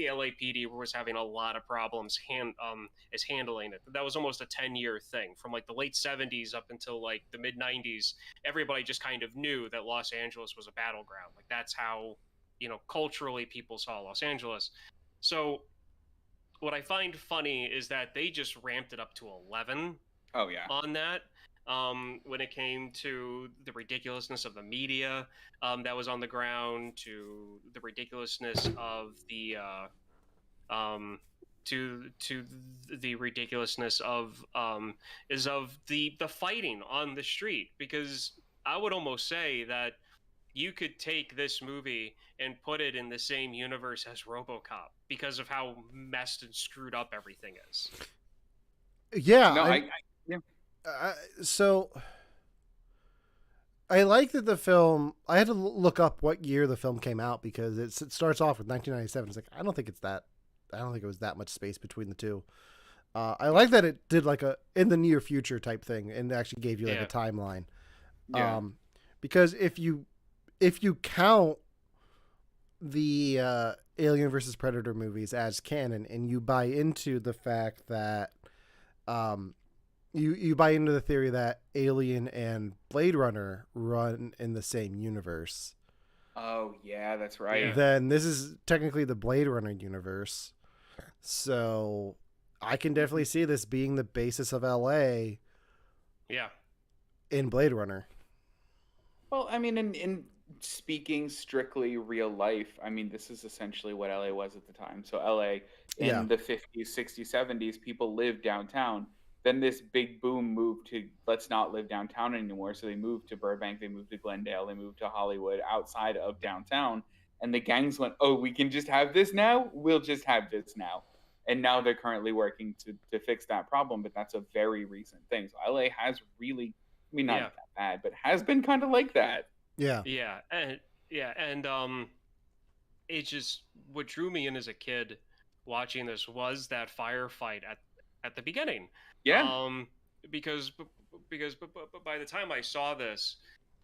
LAPD was having a lot of problems handling it. That was almost a 10-year thing from like the late '70s up until like the mid '90s. Everybody just kind of knew that Los Angeles was a battleground. Like that's how, you know, culturally people saw Los Angeles. So what I find funny is that they just ramped it up to 11 Oh yeah. on that. When it came to the ridiculousness of the media that was on the ground, to the ridiculousness of the to the ridiculousness of the fighting on the street, because I would almost say that you could take this movie and put it in the same universe as RoboCop because of how messed and screwed up everything is. Yeah. No, So I like that the film. I had to look up what year the film came out because it starts off with 1997. It's like I don't think it was that much space between the two. I like that it did like a in the near future type thing and actually gave you like a timeline. Yeah. Because if you count the Alien versus Predator movies as canon and you buy into the fact that you buy into the theory that Alien and Blade Runner run in the same universe. Oh yeah, that's right. Then this is technically the Blade Runner universe. So I can definitely see this being the basis of LA. Yeah. In Blade Runner. Well, I mean, in speaking strictly real life, I mean, this is essentially what LA was at the time. So LA in the 50s, 60s, 70s, people lived downtown. Then this big boom moved to let's not live downtown anymore. So they moved to Burbank, they moved to Glendale, they moved to Hollywood outside of downtown. And the gangs went, oh, we can just have this now? We'll just have this now. And now they're currently working to fix that problem, but that's a very recent thing. So LA has really, I mean, not that bad, but has been kind of like that. Yeah. Yeah. And it just, what drew me in as a kid watching this was that firefight at the beginning. Yeah. Because by the time I saw this,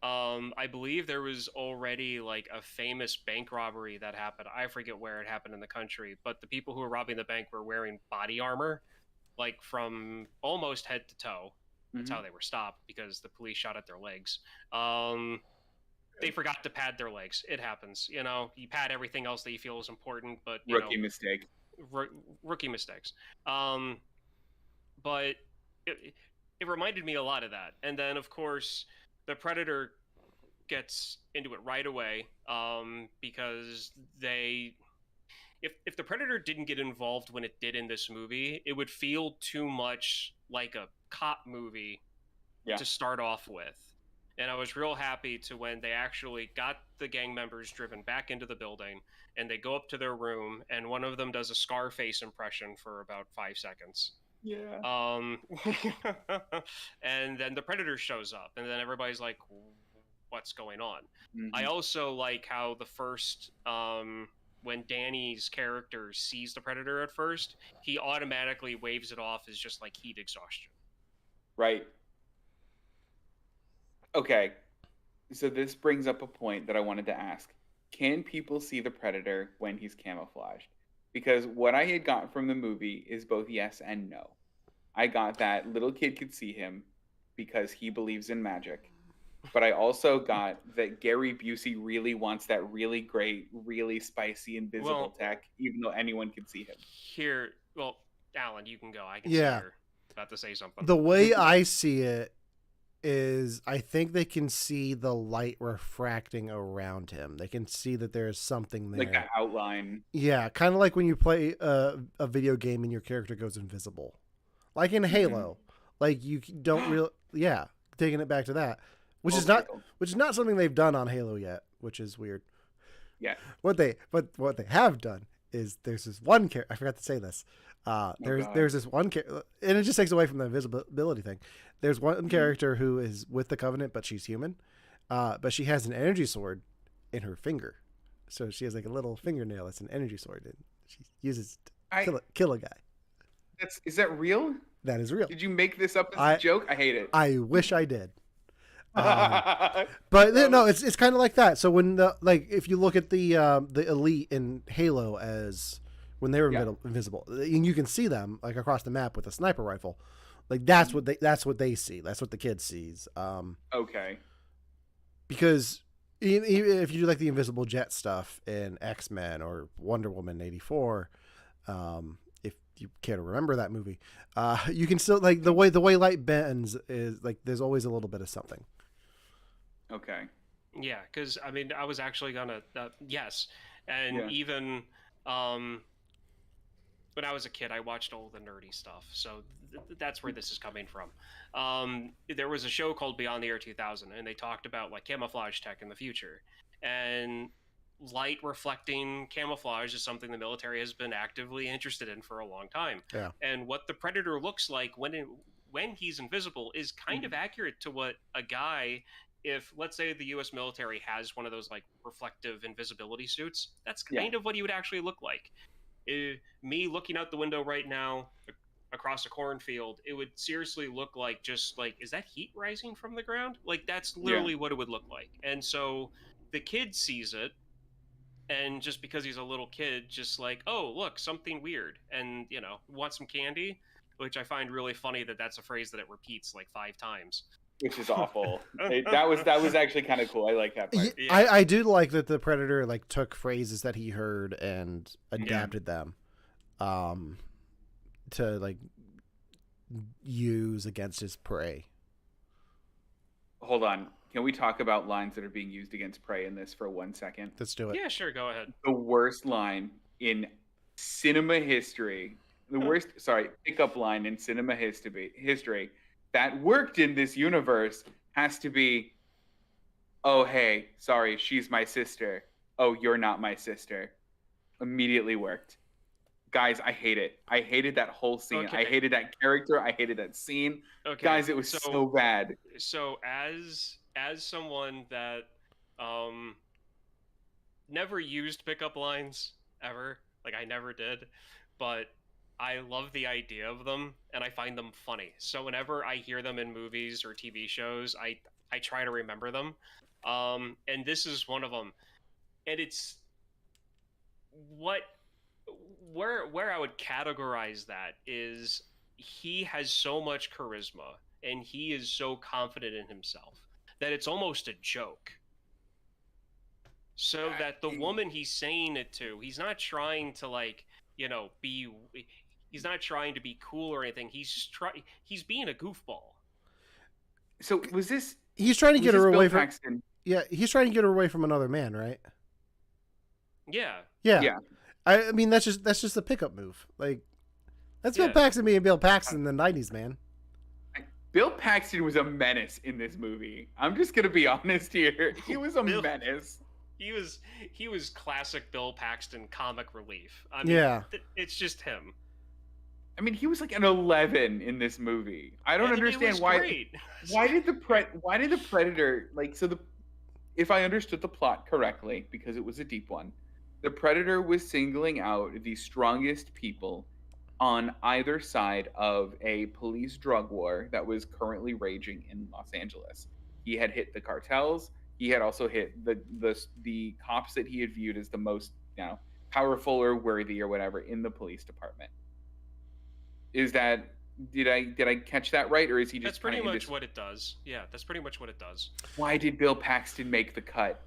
I believe there was already like a famous bank robbery that happened. I forget where it happened in the country, but the people who were robbing the bank were wearing body armor like from almost head to toe. That's Mhm. how they were stopped, because the police shot at their legs. They forgot to pad their legs. It happens. You know, you pad everything else that you feel is important, but you know, Rookie mistake. rookie mistakes. But it reminded me a lot of that. And then, of course, the Predator gets into it right away, because if the Predator didn't get involved when it did in this movie, it would feel too much like a cop movie Yeah. to start off with. And I was real happy to when they actually got the gang members driven back into the building, and they go up to their room, and one of them does a Scarface impression for about 5 seconds. Yeah. And then the Predator shows up, and then everybody's like, what's going on? Mhm. I also like how the first when Danny's character sees the Predator at first, he automatically waves it off as just like heat exhaustion. Right. Okay. So this brings up a point that I wanted to ask. Can people see the Predator when he's camouflaged? Because what I had got from the movie is both yes and no. I got that little kid could see him because he believes in magic. But I also got that Gary Busey really wants that really great, really spicy invisible tech, even though anyone can see him. Here, well, Alan, you can go. I can see Yeah. you're about to say something. The way I see it is I think they can see the light refracting around him. They can see that there is something there. Like that outline. Yeah, kind of like when you play a video game and your character goes invisible. Like in Halo. Like you don't really taking it back to that. Which is not something they've done on Halo yet, which is weird. Yeah. What they have done is there's this one character. I forgot to say this. There's this one character, and it just takes away from the invisibility thing. There's one character who is with the Covenant, but she's human. But she has an energy sword in her finger, so she has like a little fingernail that's an energy sword, and she uses it to kill a guy. Is that real? That is real. Did you make this up as a joke? I hate it. I wish I did. But no, it's kind of like that. So when if you look at the elite in Halo as when they were invisible, and you can see them like across the map with a sniper rifle, like that's what they see. That's what the kid sees. Okay. Because even if you do like the invisible jet stuff in X-Men or Wonder Woman 84, if you care to remember that movie, you can still like the way light bends is like there's always a little bit of something. Okay. Yeah, because I mean, I was actually gonna yes, and even when I was a kid, I watched all the nerdy stuff, so that's where this is coming from. There was a show called Beyond the Year 2000, and they talked about like camouflage tech in the future, and light reflecting camouflage is something the military has been actively interested in for a long time. Yeah. And what the Predator looks like when he's invisible is kind of accurate to what a guy, if let's say the US military has one of those like reflective invisibility suits, that's kind of what he would actually look like. Me looking out the window right now across a cornfield, it would seriously look like just like, is that heat rising from the ground? Like that's literally what it would look like. And so the kid sees it, and just because he's a little kid, just like, oh, look, something weird, and you know, want some candy, which I find really funny that that's a phrase that it repeats like 5 times. Which is awful. That was actually kind of cool. I like that part. Yeah. I do like that the Predator like took phrases that he heard and adapted them to like use against his prey. Hold on. Can we talk about lines that are being used against prey in this for 1 second? Let's do it. Yeah, sure, go ahead. The worst line in cinema history. The worst, pickup line in cinema history that worked in this universe has to be, oh, hey, sorry, she's my sister. Oh, you're not my sister. Immediately worked. Guys, I hate it. I hated that whole scene. Okay. I hated that character. I hated that scene. Okay. Guys, it was so bad. So as someone that never used pickup lines ever, like I never did, but I love the idea of them and I find them funny. So whenever I hear them in movies or TV shows, I try to remember them. And this is one of them. And it's where I would categorize that is he has so much charisma and he is so confident in himself that it's almost a joke. So that the woman he's saying it to, he's not trying to like, he's not trying to be cool or anything. He's being a goofball. So was this? He's trying to get her away from. Paxton? Yeah, he's trying to get her away from another man, right? Yeah. Yeah. I mean, that's just a pickup move. Like, that's Bill Paxton being Bill Paxton in the '90s, man. Bill Paxton was a menace in this movie. I'm just gonna be honest here. He was a menace. He was classic Bill Paxton comic relief. I mean, it's just him. I mean, he was like an 11 in this movie. I don't understand why. Great. Why did the Predator if I understood the plot correctly, because it was a deep one, the Predator was singling out the strongest people on either side of a police drug war that was currently raging in Los Angeles. He had hit the cartels. He had also hit the cops that he had viewed as the most, powerful or worthy or whatever in the police department. Is that did I catch that right, or is he just? That's pretty much what it does. Yeah, that's pretty much what it does. Why did Bill Paxton make the cut?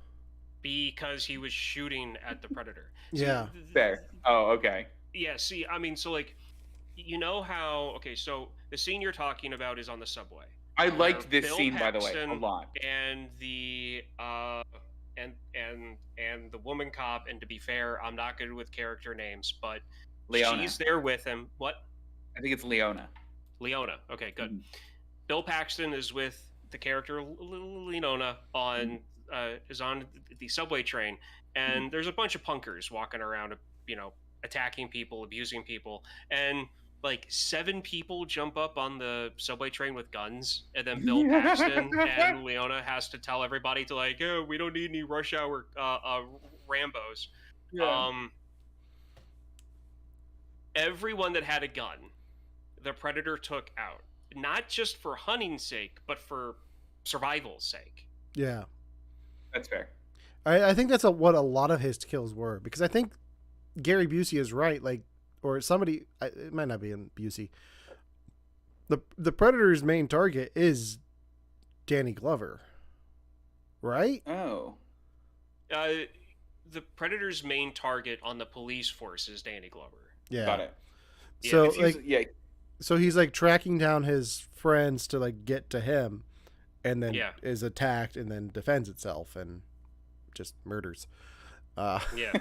Because he was shooting at the Predator. Yeah. Fair. Oh, okay. Yeah. See, I mean, so like, you know how? Okay, so the scene you're talking about is on the subway. I liked this Bill scene, Paxton, by the way, a lot. And the and the woman cop, and to be fair, I'm not good with character names, but Leona. She's there with him. What? I think it's Leona. Leona. Okay, good. Mm-hmm. Bill Paxton is with the character Leona on is on the subway train, and there's a bunch of punkers walking around, attacking people, abusing people, and like 7 people jump up on the subway train with guns, and then Bill Paxton and Leona has to tell everybody to like, oh, we don't need any rush hour Rambos. Yeah. Everyone that had a gun, the Predator took out, not just for hunting's sake, but for survival's sake. Yeah, that's fair. I think that's what a lot of his kills were, because I think Gary Busey is right, like, or somebody, it might not be in Busey. The Predator's main target is Danny Glover, right? Oh. The Predator's main target on the police force is Danny Glover. Yeah. Got it. So so he's like tracking down his friends to like get to him, and then is attacked and then defends itself and just murders. Yeah.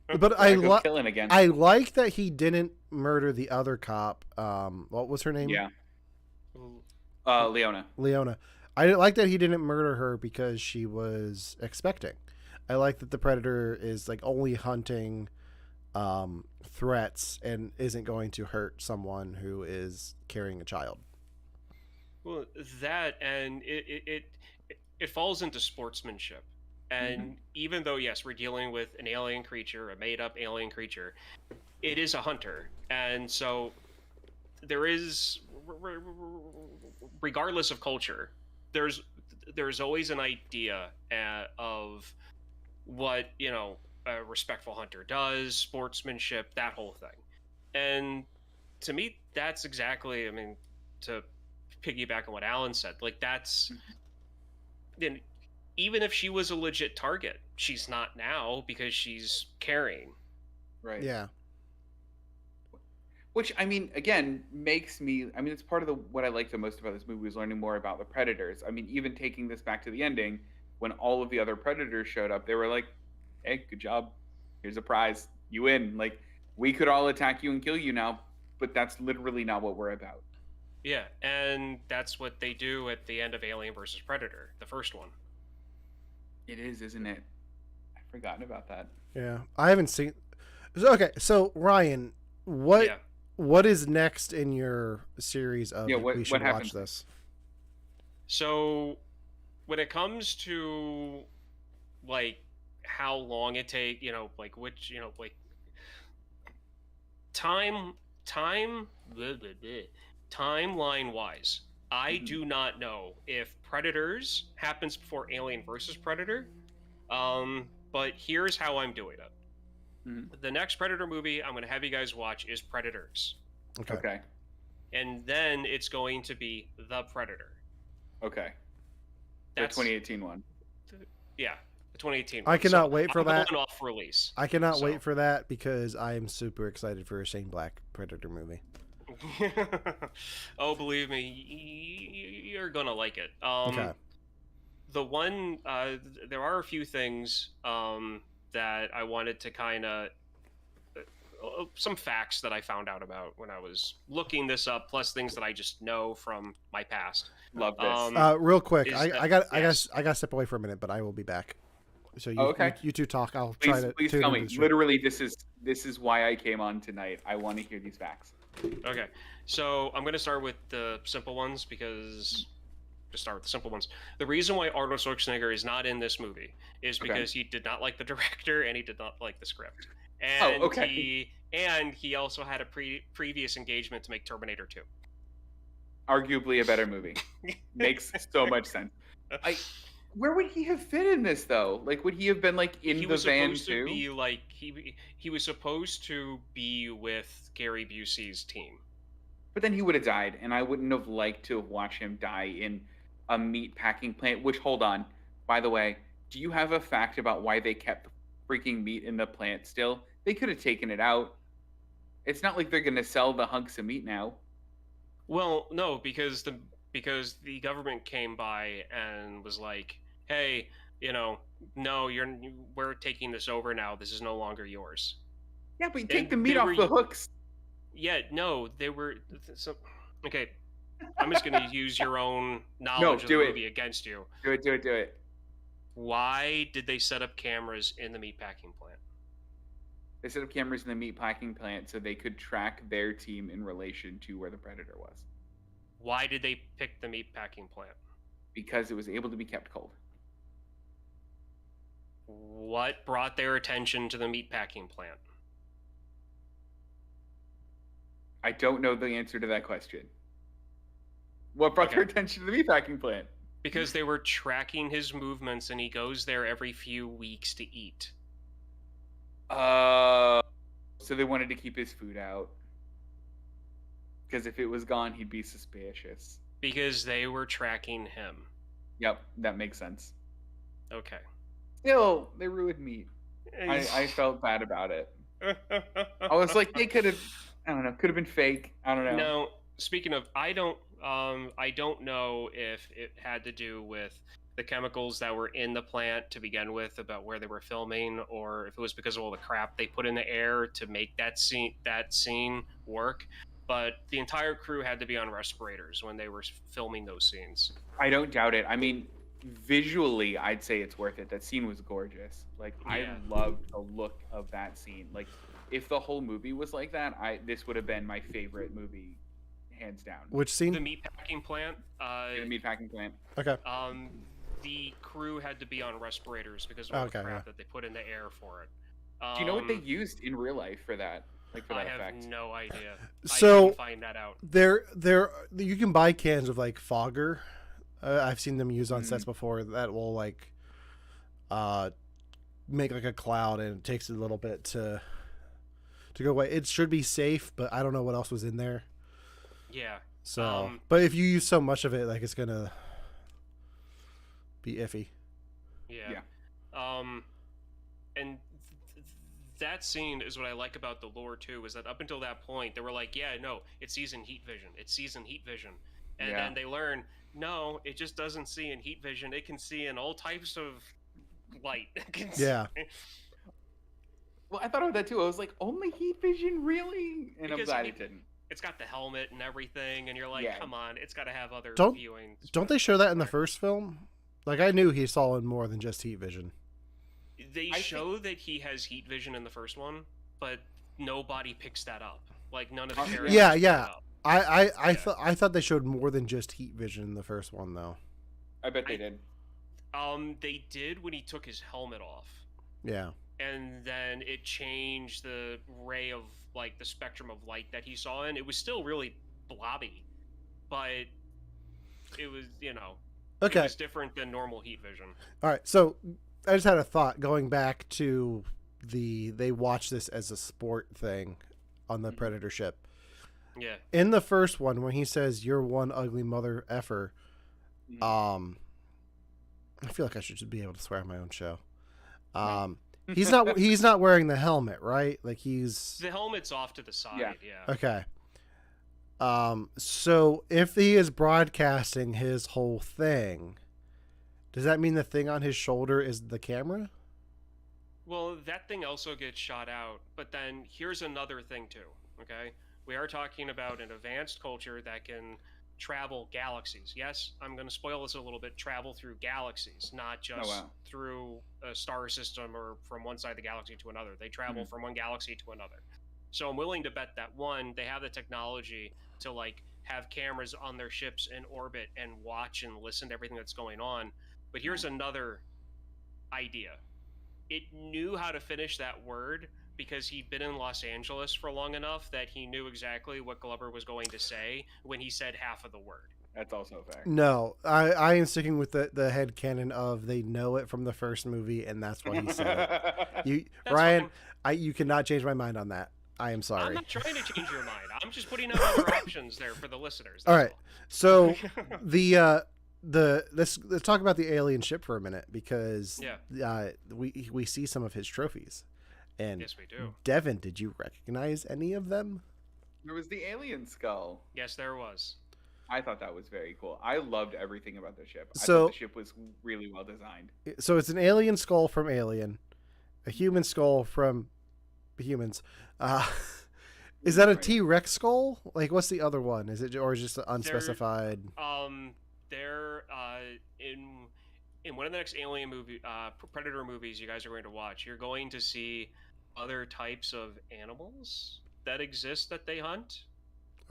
But I like that he didn't murder the other cop. What was her name? Yeah. Leona. I like that he didn't murder her because she was expecting. I like that the Predator is like only hunting threats and isn't going to hurt someone who is carrying a child. Well, that, and it falls into sportsmanship. And even though, yes, we're dealing with an alien creature, a made-up alien creature, it is a hunter. And so there is, regardless of culture, there's always an idea of what, a respectful hunter does, sportsmanship, that whole thing. And to me, that's exactly, I mean, to piggyback on what Alan said, like that's... Then, even if she was a legit target, she's not now because she's carrying. Right. Yeah. Which, I mean, again, makes me... I mean, it's part of what I liked the most about this movie was learning more about the Predators. I mean, even taking this back to the ending, when all of the other Predators showed up, they were like, hey, good job. Here's a prize. You win. Like, we could all attack you and kill you now, but that's literally not what we're about. Yeah, and that's what they do at the end of Alien vs. Predator, the first one. It is, isn't it? I've forgotten about that. Yeah, I haven't seen. Okay, so Ryan, what is next in your series of we should watch this? So, when it comes to like how long it take, like which, like timeline wise, I do not know if Predators happens before Alien versus Predator, but here's how I'm doing it. The next Predator movie I'm going to have you guys watch is Predators. Okay. and then it's going to be the Predator. Okay. The That's 2018 one. yeah, the 2018 I one. cannot So wait for I'm that. going off release. I cannot So. wait for that because I am super excited for a Shane Black Predator movie. Oh, believe me, you're gonna like it. Okay. The one, there are a few things that I wanted to kind of, some facts that I found out about when I was looking this up, plus things that I just know from my past. Love this. Real quick, is I that- got yes. I got to step away for a minute, but I will be back. So you Okay. you two talk. I'll try to Please tune tell into me. the stream. Literally, this is why I came on tonight. I want to hear these facts. Okay, so I'm gonna start with the simple ones because. Just start with the simple ones. The reason why Arnold Schwarzenegger is not in this movie is because he did not like the director and he did not like the script. And he also had a previous engagement to make Terminator 2. Arguably a better movie. Makes so much sense. Where would he have fit in this though? Like, would he have been like in the van too? Be like he was supposed to be with Gary Busey's team. But then he would have died, and I wouldn't have liked to watch him die in a meat packing plant. Which, hold on, by the way, do you have a fact about why they kept freaking meat in the plant still? They could have taken it out. It's not like they're going to sell the hunks of meat now. Well, no, because the government came by and was like, "Hey, no, we're taking this over now. This is no longer yours." Yeah, but you take the meat off the hooks. Yeah, no, they were. Okay, I'm just gonna use your own knowledge of the movie against you. Do it. Why did they set up cameras in the meatpacking plant? They set up cameras in the meatpacking plant so they could track their team in relation to where the Predator was. Why did they pick the meatpacking plant? Because it was able to be kept cold. What brought their attention to the meatpacking plant? I don't know the answer to that question. What brought their attention to the meatpacking plant? Because they were tracking his movements and he goes there every few weeks to eat. So they wanted to keep his food out. Because if it was gone, he'd be suspicious. Because they were tracking him. Yep, that makes sense. Okay. Still, they ruined meat. I felt bad about it. I was like, they could have, I don't know, could have been fake. I don't know. Now, speaking of, I don't know if it had to do with the chemicals that were in the plant to begin with, about where they were filming, or if it was because of all the crap they put in the air to make that scene work. But the entire crew had to be on respirators when they were filming those scenes. I don't doubt it. I mean, visually, I'd say it's worth it. That scene was gorgeous. Like, I loved the look of that scene. Like, if the whole movie was like that, this would have been my favorite movie, hands down. Which scene? The meatpacking plant. The meatpacking plant. Okay. The crew had to be on respirators because of all the crap that they put in the air for it. Do you know what they used in real life for that? Like, for that effect? I have no idea. So I didn't find that out. You can buy cans of like fogger. I've seen them used on sets before. That will like make like a cloud, and it takes a little bit to go away. It should be safe, but I don't know what else was in there. Yeah. So, but if you use so much of it, like, it's gonna be iffy. Yeah. And that scene is what I like about the lore too, is that up until that point they were like, yeah, no, it sees in heat vision. And then they learn, no, it just doesn't see in heat vision. It can see in all types of light. Yeah. Well, I thought of that too. I was like, only heat vision, really? And I'm glad it didn't. It's got the helmet and everything, and you're like, come on, it's got to have other viewing. Don't they show that in the first film? Like, I knew he saw in more than just heat vision. They show that he has heat vision in the first one, but nobody picks that up. Like, none of the characters. Yeah. Pick it up. I thought they showed more than just heat vision in the first one, though. I bet they did. They did when he took his helmet off. Yeah. And then it changed the ray of, like, the spectrum of light that he saw in. It was still really blobby, but it was, okay. It was different than normal heat vision. All right, so I just had a thought going back to they watch this as a sport thing on the Predator ship. Yeah. in the first one when he says "you're one ugly mother effer," I feel like I should just be able to swear on my own show. No. He's not wearing the helmet, right? Like he's The helmet's off to the side. Yeah. okay. So if he is broadcasting his whole thing, does that mean the thing on his shoulder is the camera? Well, that thing also gets shot out, but then here's another thing too, okay? We are talking about an advanced culture that can travel galaxies. Yes, I'm going to spoil this a little bit, travel through galaxies, not just through a star system or from one side of the galaxy to another. They travel from one galaxy to another. So I'm willing to bet that one, they have the technology to like have cameras on their ships in orbit and watch and listen to everything that's going on. But here's another idea. It knew how to finish that word because he'd been in Los Angeles for long enough that he knew exactly what Glover was going to say when he said half of the word. That's also fair. No, I am sticking with the headcanon of they know it from the first movie and that's what he said. Ryan, you cannot change my mind on that. I am sorry. I'm not trying to change your mind. I'm just putting out other options there for the listeners. All right. So let's talk about the alien ship for a minute because we see some of his trophies. And yes, we do. Devin, did you recognize any of them? There was the alien skull. Yes, there was. I thought that was very cool. I loved everything about the ship. I So thought the ship was really well designed. So it's an alien skull from Alien, a human skull from Humans. Is that a T-Rex skull? Like, what's the other one? Is it or just unspecified? They're in one of the next Alien movie, Predator movies you guys are going to watch. You're going to see other types of animals that exist that they hunt.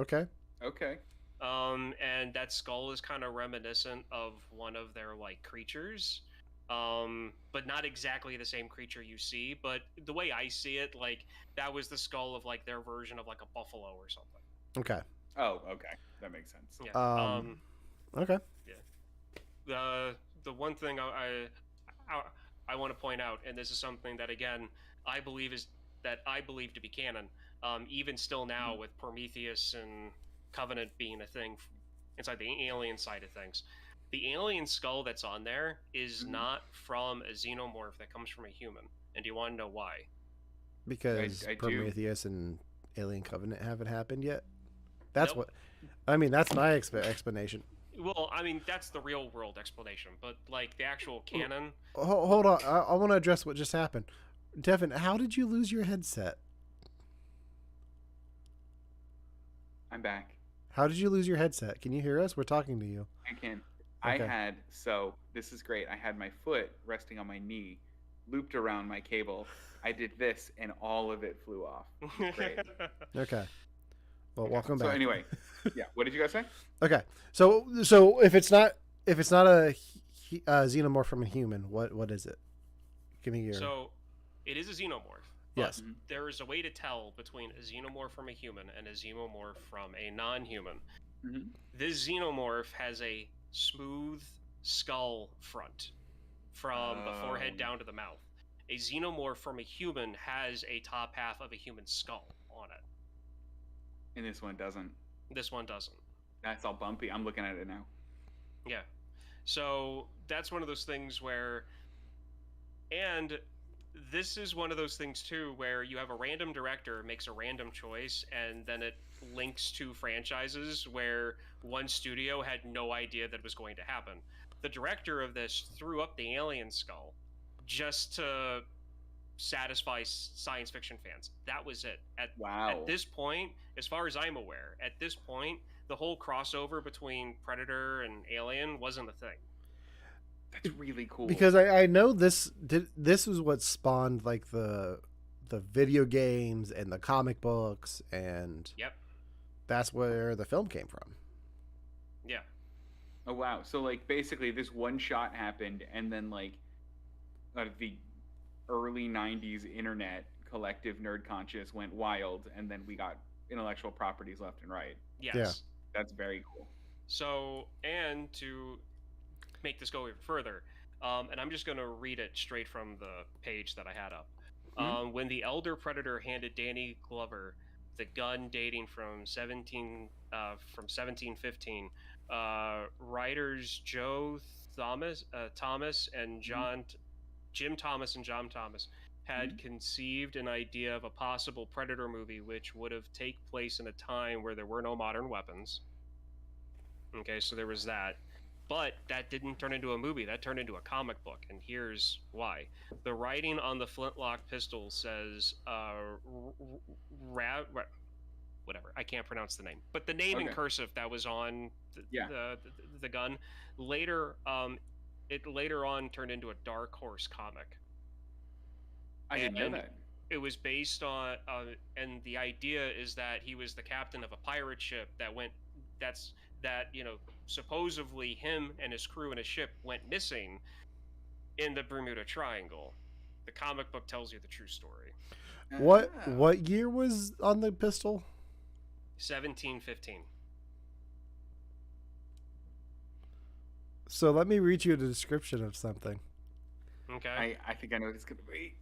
Okay. Okay. And that skull is kind of reminiscent of one of their like creatures. But not exactly the same creature you see, but the way I see it, like that was the skull of like their version of like a buffalo or something. Okay. Oh, okay. That makes sense. Yeah. Okay. Yeah. The one thing I want to point out, and this is something that again I believe to be canon, even still now with Prometheus and Covenant being a thing inside the alien side of things. The alien skull that's on there is not from a xenomorph that comes from a human. And do you want to know why? Because I Prometheus and Alien Covenant haven't happened yet? That's Nope. that's my explanation. Well, I mean, that's the real world explanation. But, like, the actual canon... Hold on. I want to address what just happened. Devin, how did you lose your headset? I'm back. How did you lose your headset? Can you hear us? We're talking to you. I can. Okay. This is great. I had my foot resting on my knee, looped around my cable. I did this, and all of it flew off. Great. Okay. Well, welcome back. So anyway, yeah. What did you guys say? Okay. So if it's not a xenomorph from a human, what is it? Give me your. So, it is a xenomorph. Yes. There is a way to tell between a xenomorph from a human and a xenomorph from a non-human. Mm-hmm. This xenomorph has a smooth skull front from the forehead down to the mouth. A xenomorph from a human has a top half of a human skull on it. And this one doesn't. This one doesn't. That's all bumpy. I'm looking at it now. Yeah. So that's one of those things where, and this is one of those things too where you have a random director makes a random choice and then it links to franchises where one studio had no idea that was going to happen. The director of this threw up the alien skull just to satisfy science fiction fans. That was it. At this point, as far as I'm aware, at this point, the whole crossover between Predator and Alien wasn't a thing. That's really cool. Because I know this is what spawned like the video games and the comic books, and that's where the film came from. Yeah. Oh wow. So like basically this one shot happened and then like the early 90s internet collective nerd conscious went wild and then we got intellectual properties left and right. Yes. Yeah. That's very cool. So, and to make this go even further, and I'm just going to read it straight from the page that I had up. When the elder Predator handed Danny Glover the gun dating from 1715. Writers Joe Thomas and Jim Thomas and John Thomas had conceived an idea of a possible Predator movie which would have take place in a time where there were no modern weapons. Okay, so there was that. But that didn't turn into a movie. That turned into a comic book, and here's why. The writing on the flintlock pistol says, whatever. I can't pronounce the name. But the name in cursive that was on the gun, later, it later on turned into a Dark Horse comic. I didn't know that. It was based on, and the idea is that he was the captain of a pirate ship that supposedly him and his crew and his ship went missing in the Bermuda Triangle. The comic book tells you the true story. What year was on the pistol? 1715. So let me read you the description of something. Okay. I think I know what it's going to be.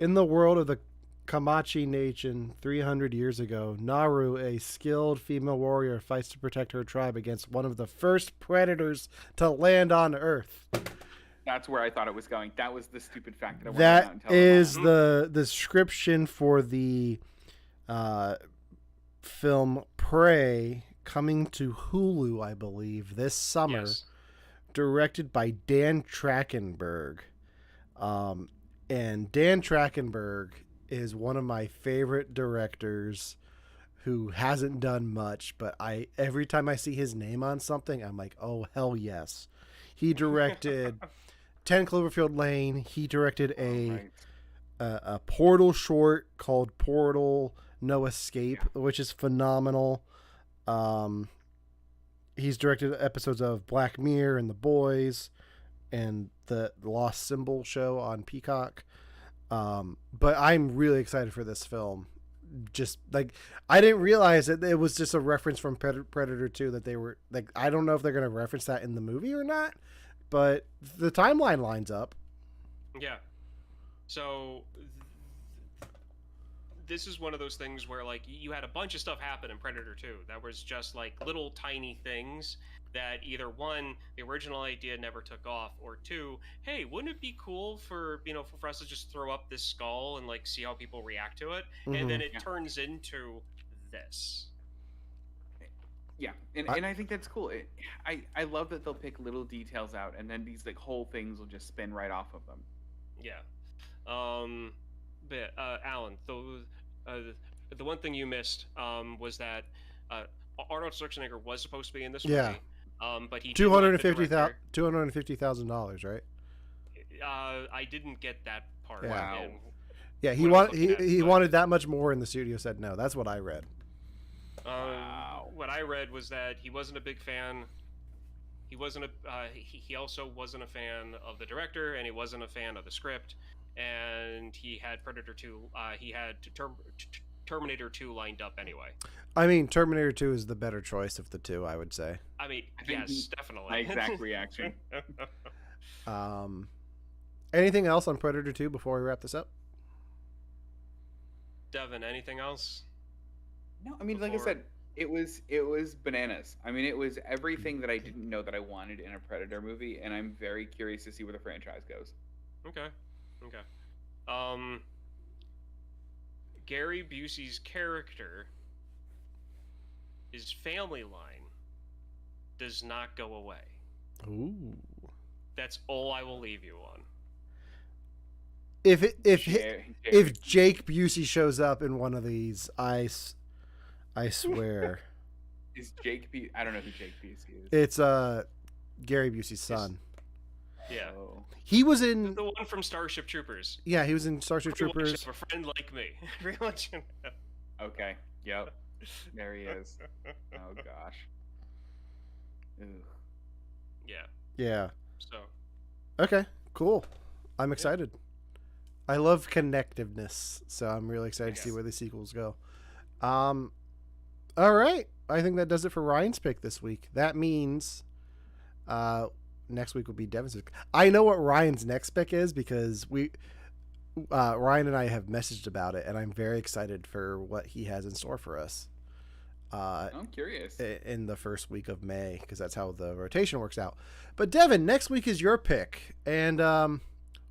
In the world of the Comanche Nation 300 years ago, Naru, a skilled female warrior, fights to protect her tribe against one of the first predators to land on Earth. That's where I thought it was going. That was the stupid fact that I wanted That to tell is about. the description for the film Prey, coming to Hulu, I believe, this summer, directed by Dan Trachtenberg. And Dan Trachtenberg is one of my favorite directors who hasn't done much, but every time I see his name on something, I'm like, oh, hell yes. He directed 10 Cloverfield Lane. He directed a Portal short called Portal No Escape, which is phenomenal. He's directed episodes of Black Mirror and The Boys and the Lost Symbol show on Peacock. But I'm really excited for this film. Just like, I didn't realize that it was just a reference from Predator 2 that they were like, I don't know if they're going to reference that in the movie or not, but the timeline lines up. Yeah. So this is one of those things where, like, you had a bunch of stuff happen in Predator 2 that was just like little tiny things that either one, the original idea never took off, or two, hey, wouldn't it be cool for us to just throw up this skull and like see how people react to it? And then it turns into this. Yeah, and I think that's cool. I love that they'll pick little details out, and then these like whole things will just spin right off of them. Yeah. But Alan, the one thing you missed was that Arnold Schwarzenegger was supposed to be in this movie. But he $250,000, right? I didn't get that part. Wow. Yeah, he wanted that much more, and the studio said no. That's what I read. Wow. What I read was that he wasn't a big fan. He also wasn't a fan of the director, and he wasn't a fan of the script. And he had Predator 2. He had Terminator 2 lined up anyway. I mean, Terminator 2 is the better choice of the two, I would say. I mean, yes, definitely. My exact reaction. Anything else on Predator 2 before we wrap this up? Devin, anything else? No, I mean, like I said, it was bananas. I mean, it was everything that I didn't know that I wanted in a Predator movie, and I'm very curious to see where the franchise goes. Okay. Gary Busey's character, his family line, does not go away. Ooh. That's all I will leave you on. If Jake Busey shows up in one of these, I swear. Is Jake Busey? I don't know who Jake Busey is. It's Gary Busey's son. Yeah. Oh. He was in the one from Starship Troopers. Yeah, he was in Starship Troopers. A friend like me. Okay. Yep. There he is. Oh gosh. Ugh. Yeah. So. Okay. Cool. I'm excited. I love connectiveness, so I'm really excited to see where the sequels go. All right. I think that does it for Ryan's pick this week. That means next week will be Devin's pick. I know what Ryan's next pick is because we Ryan and I have messaged about it, and I'm very excited for what he has in store for us. I'm curious. In the first week of May, because that's how the rotation works out. But Devin, next week is your pick, and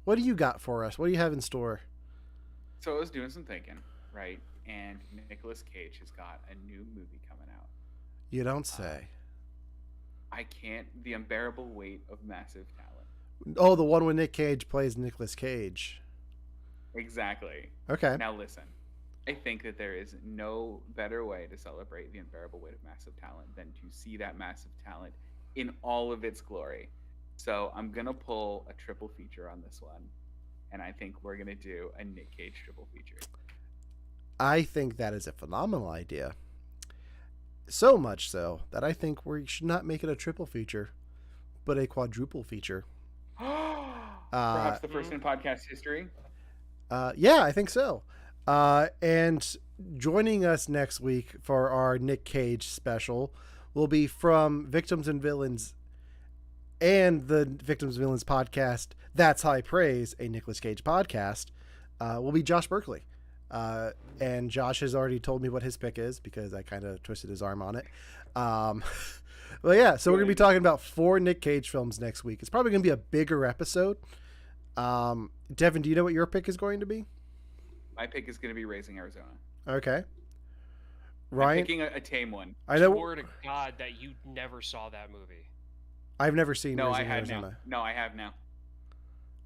what do you got for us? What do you have in store? So I was doing some thinking, right? And Nicolas Cage has got a new movie coming out. You don't say. I can't. The Unbearable Weight of Massive Talent. Oh, the one when Nick Cage plays Nicolas Cage. Exactly. Okay. Now listen. I think that there is no better way to celebrate the unbearable weight of massive talent than to see that massive talent in all of its glory. So I'm going to pull a triple feature on this one. And I think we're going to do a Nick Cage triple feature. I think that is a phenomenal idea. So much so that I think we should not make it a triple feature, but a quadruple feature. Perhaps the first in podcast history. Yeah, I think so. And joining us next week for our Nick Cage special will be from Victims and Villains and the Victims and Villains podcast, That's High Praise, a Nicolas Cage podcast, will be Josh Berkeley. And Josh has already told me what his pick is because I kind of twisted his arm on it. Well, yeah, so we're going to be talking about 4 Nick Cage films next week. It's probably going to be a bigger episode. Devin, do you know what your pick is going to be? My pick is going to be Raising Arizona. Okay. Ryan? I'm picking a tame one. I know. Swear to God that you never saw that movie. I've never seen No, Raising I have Arizona. now. No, I have now.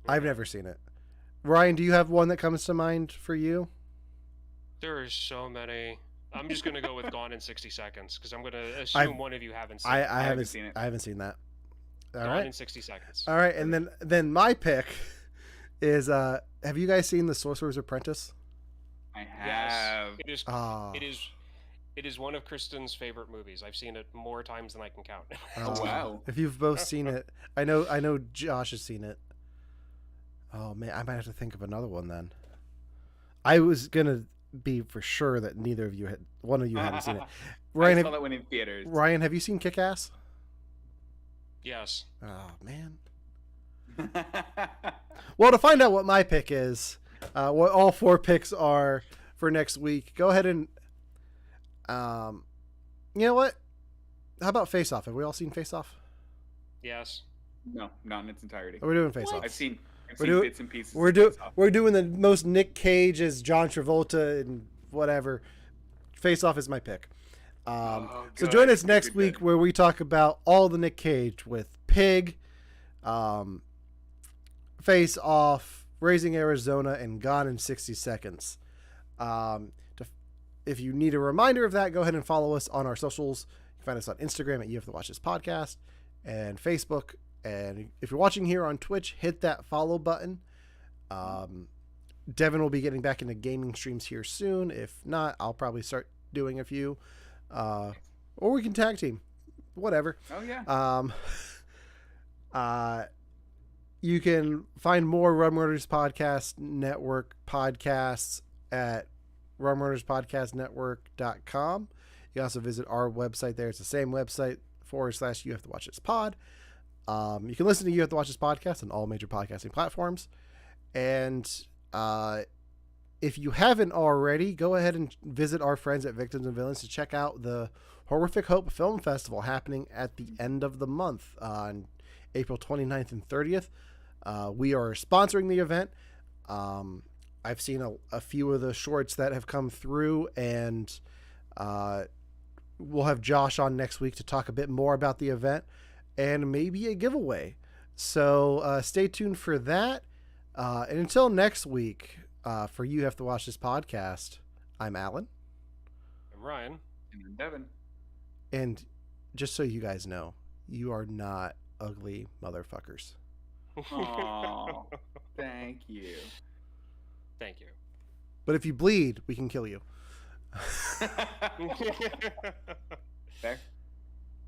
I've never seen it. Ryan, do you have one that comes to mind for you? There are so many. I'm just going to go with Gone in 60 Seconds because I'm going to assume one of you haven't seen it. I haven't seen it. I haven't seen that. All Gone right. in 60 Seconds. All right, and then my pick is have you guys seen The Sorcerer's Apprentice? I have. Yes. It is one of Kristen's favorite movies. I've seen it more times than I can count. Oh, wow. If you've both seen it, I know Josh has seen it. Oh man, I might have to think of another one then. I was gonna be for sure that one of you hadn't seen it. Ryan, I saw that one in theaters. Ryan, have you seen Kick-Ass? Yes. Oh man. Well, to find out what my pick is, what all 4 picks are for next week, go ahead and you know what? How about Face Off? Have we all seen Face Off? Yes. No, not in its entirety. We're doing Face Off. I've seen doing- bits and pieces. We're doing the most Nick Cage as John Travolta and whatever. Face Off is my pick. So join us next week where we talk about all the Nick Cage with Pig, Face Off, Raising Arizona, and Gone in 60 Seconds. If you need a reminder of that, go ahead and follow us on our socials. You can find us on Instagram at You Have to Watch This Podcast and Facebook. And if you're watching here on Twitch, hit that follow button. Devin will be getting back into gaming streams here soon. If not, I'll probably start doing a few. Or we can tag team. Whatever. Oh, yeah. You can find more Rum Murders Podcast Network podcasts at rumrunnerspodcastnetwork.com. You can also visit our website there. It's the same website, / You Have to Watch This Pod. You can listen to You Have to Watch This Podcast on all major podcasting platforms. And if you haven't already, go ahead and visit our friends at Victims and Villains to check out the Horrific Hope Film Festival happening at the end of the month on April 29th and 30th. We are sponsoring the event. I've seen a few of the shorts that have come through, and we'll have Josh on next week to talk a bit more about the event and maybe a giveaway. So stay tuned for that. And until next week, for You Have to Watch This Podcast, I'm Alan. I'm Ryan. And I'm Devin. And just so you guys know, you are not ugly motherfuckers. Aw, thank you. Thank you. But if you bleed, we can kill you. Fair.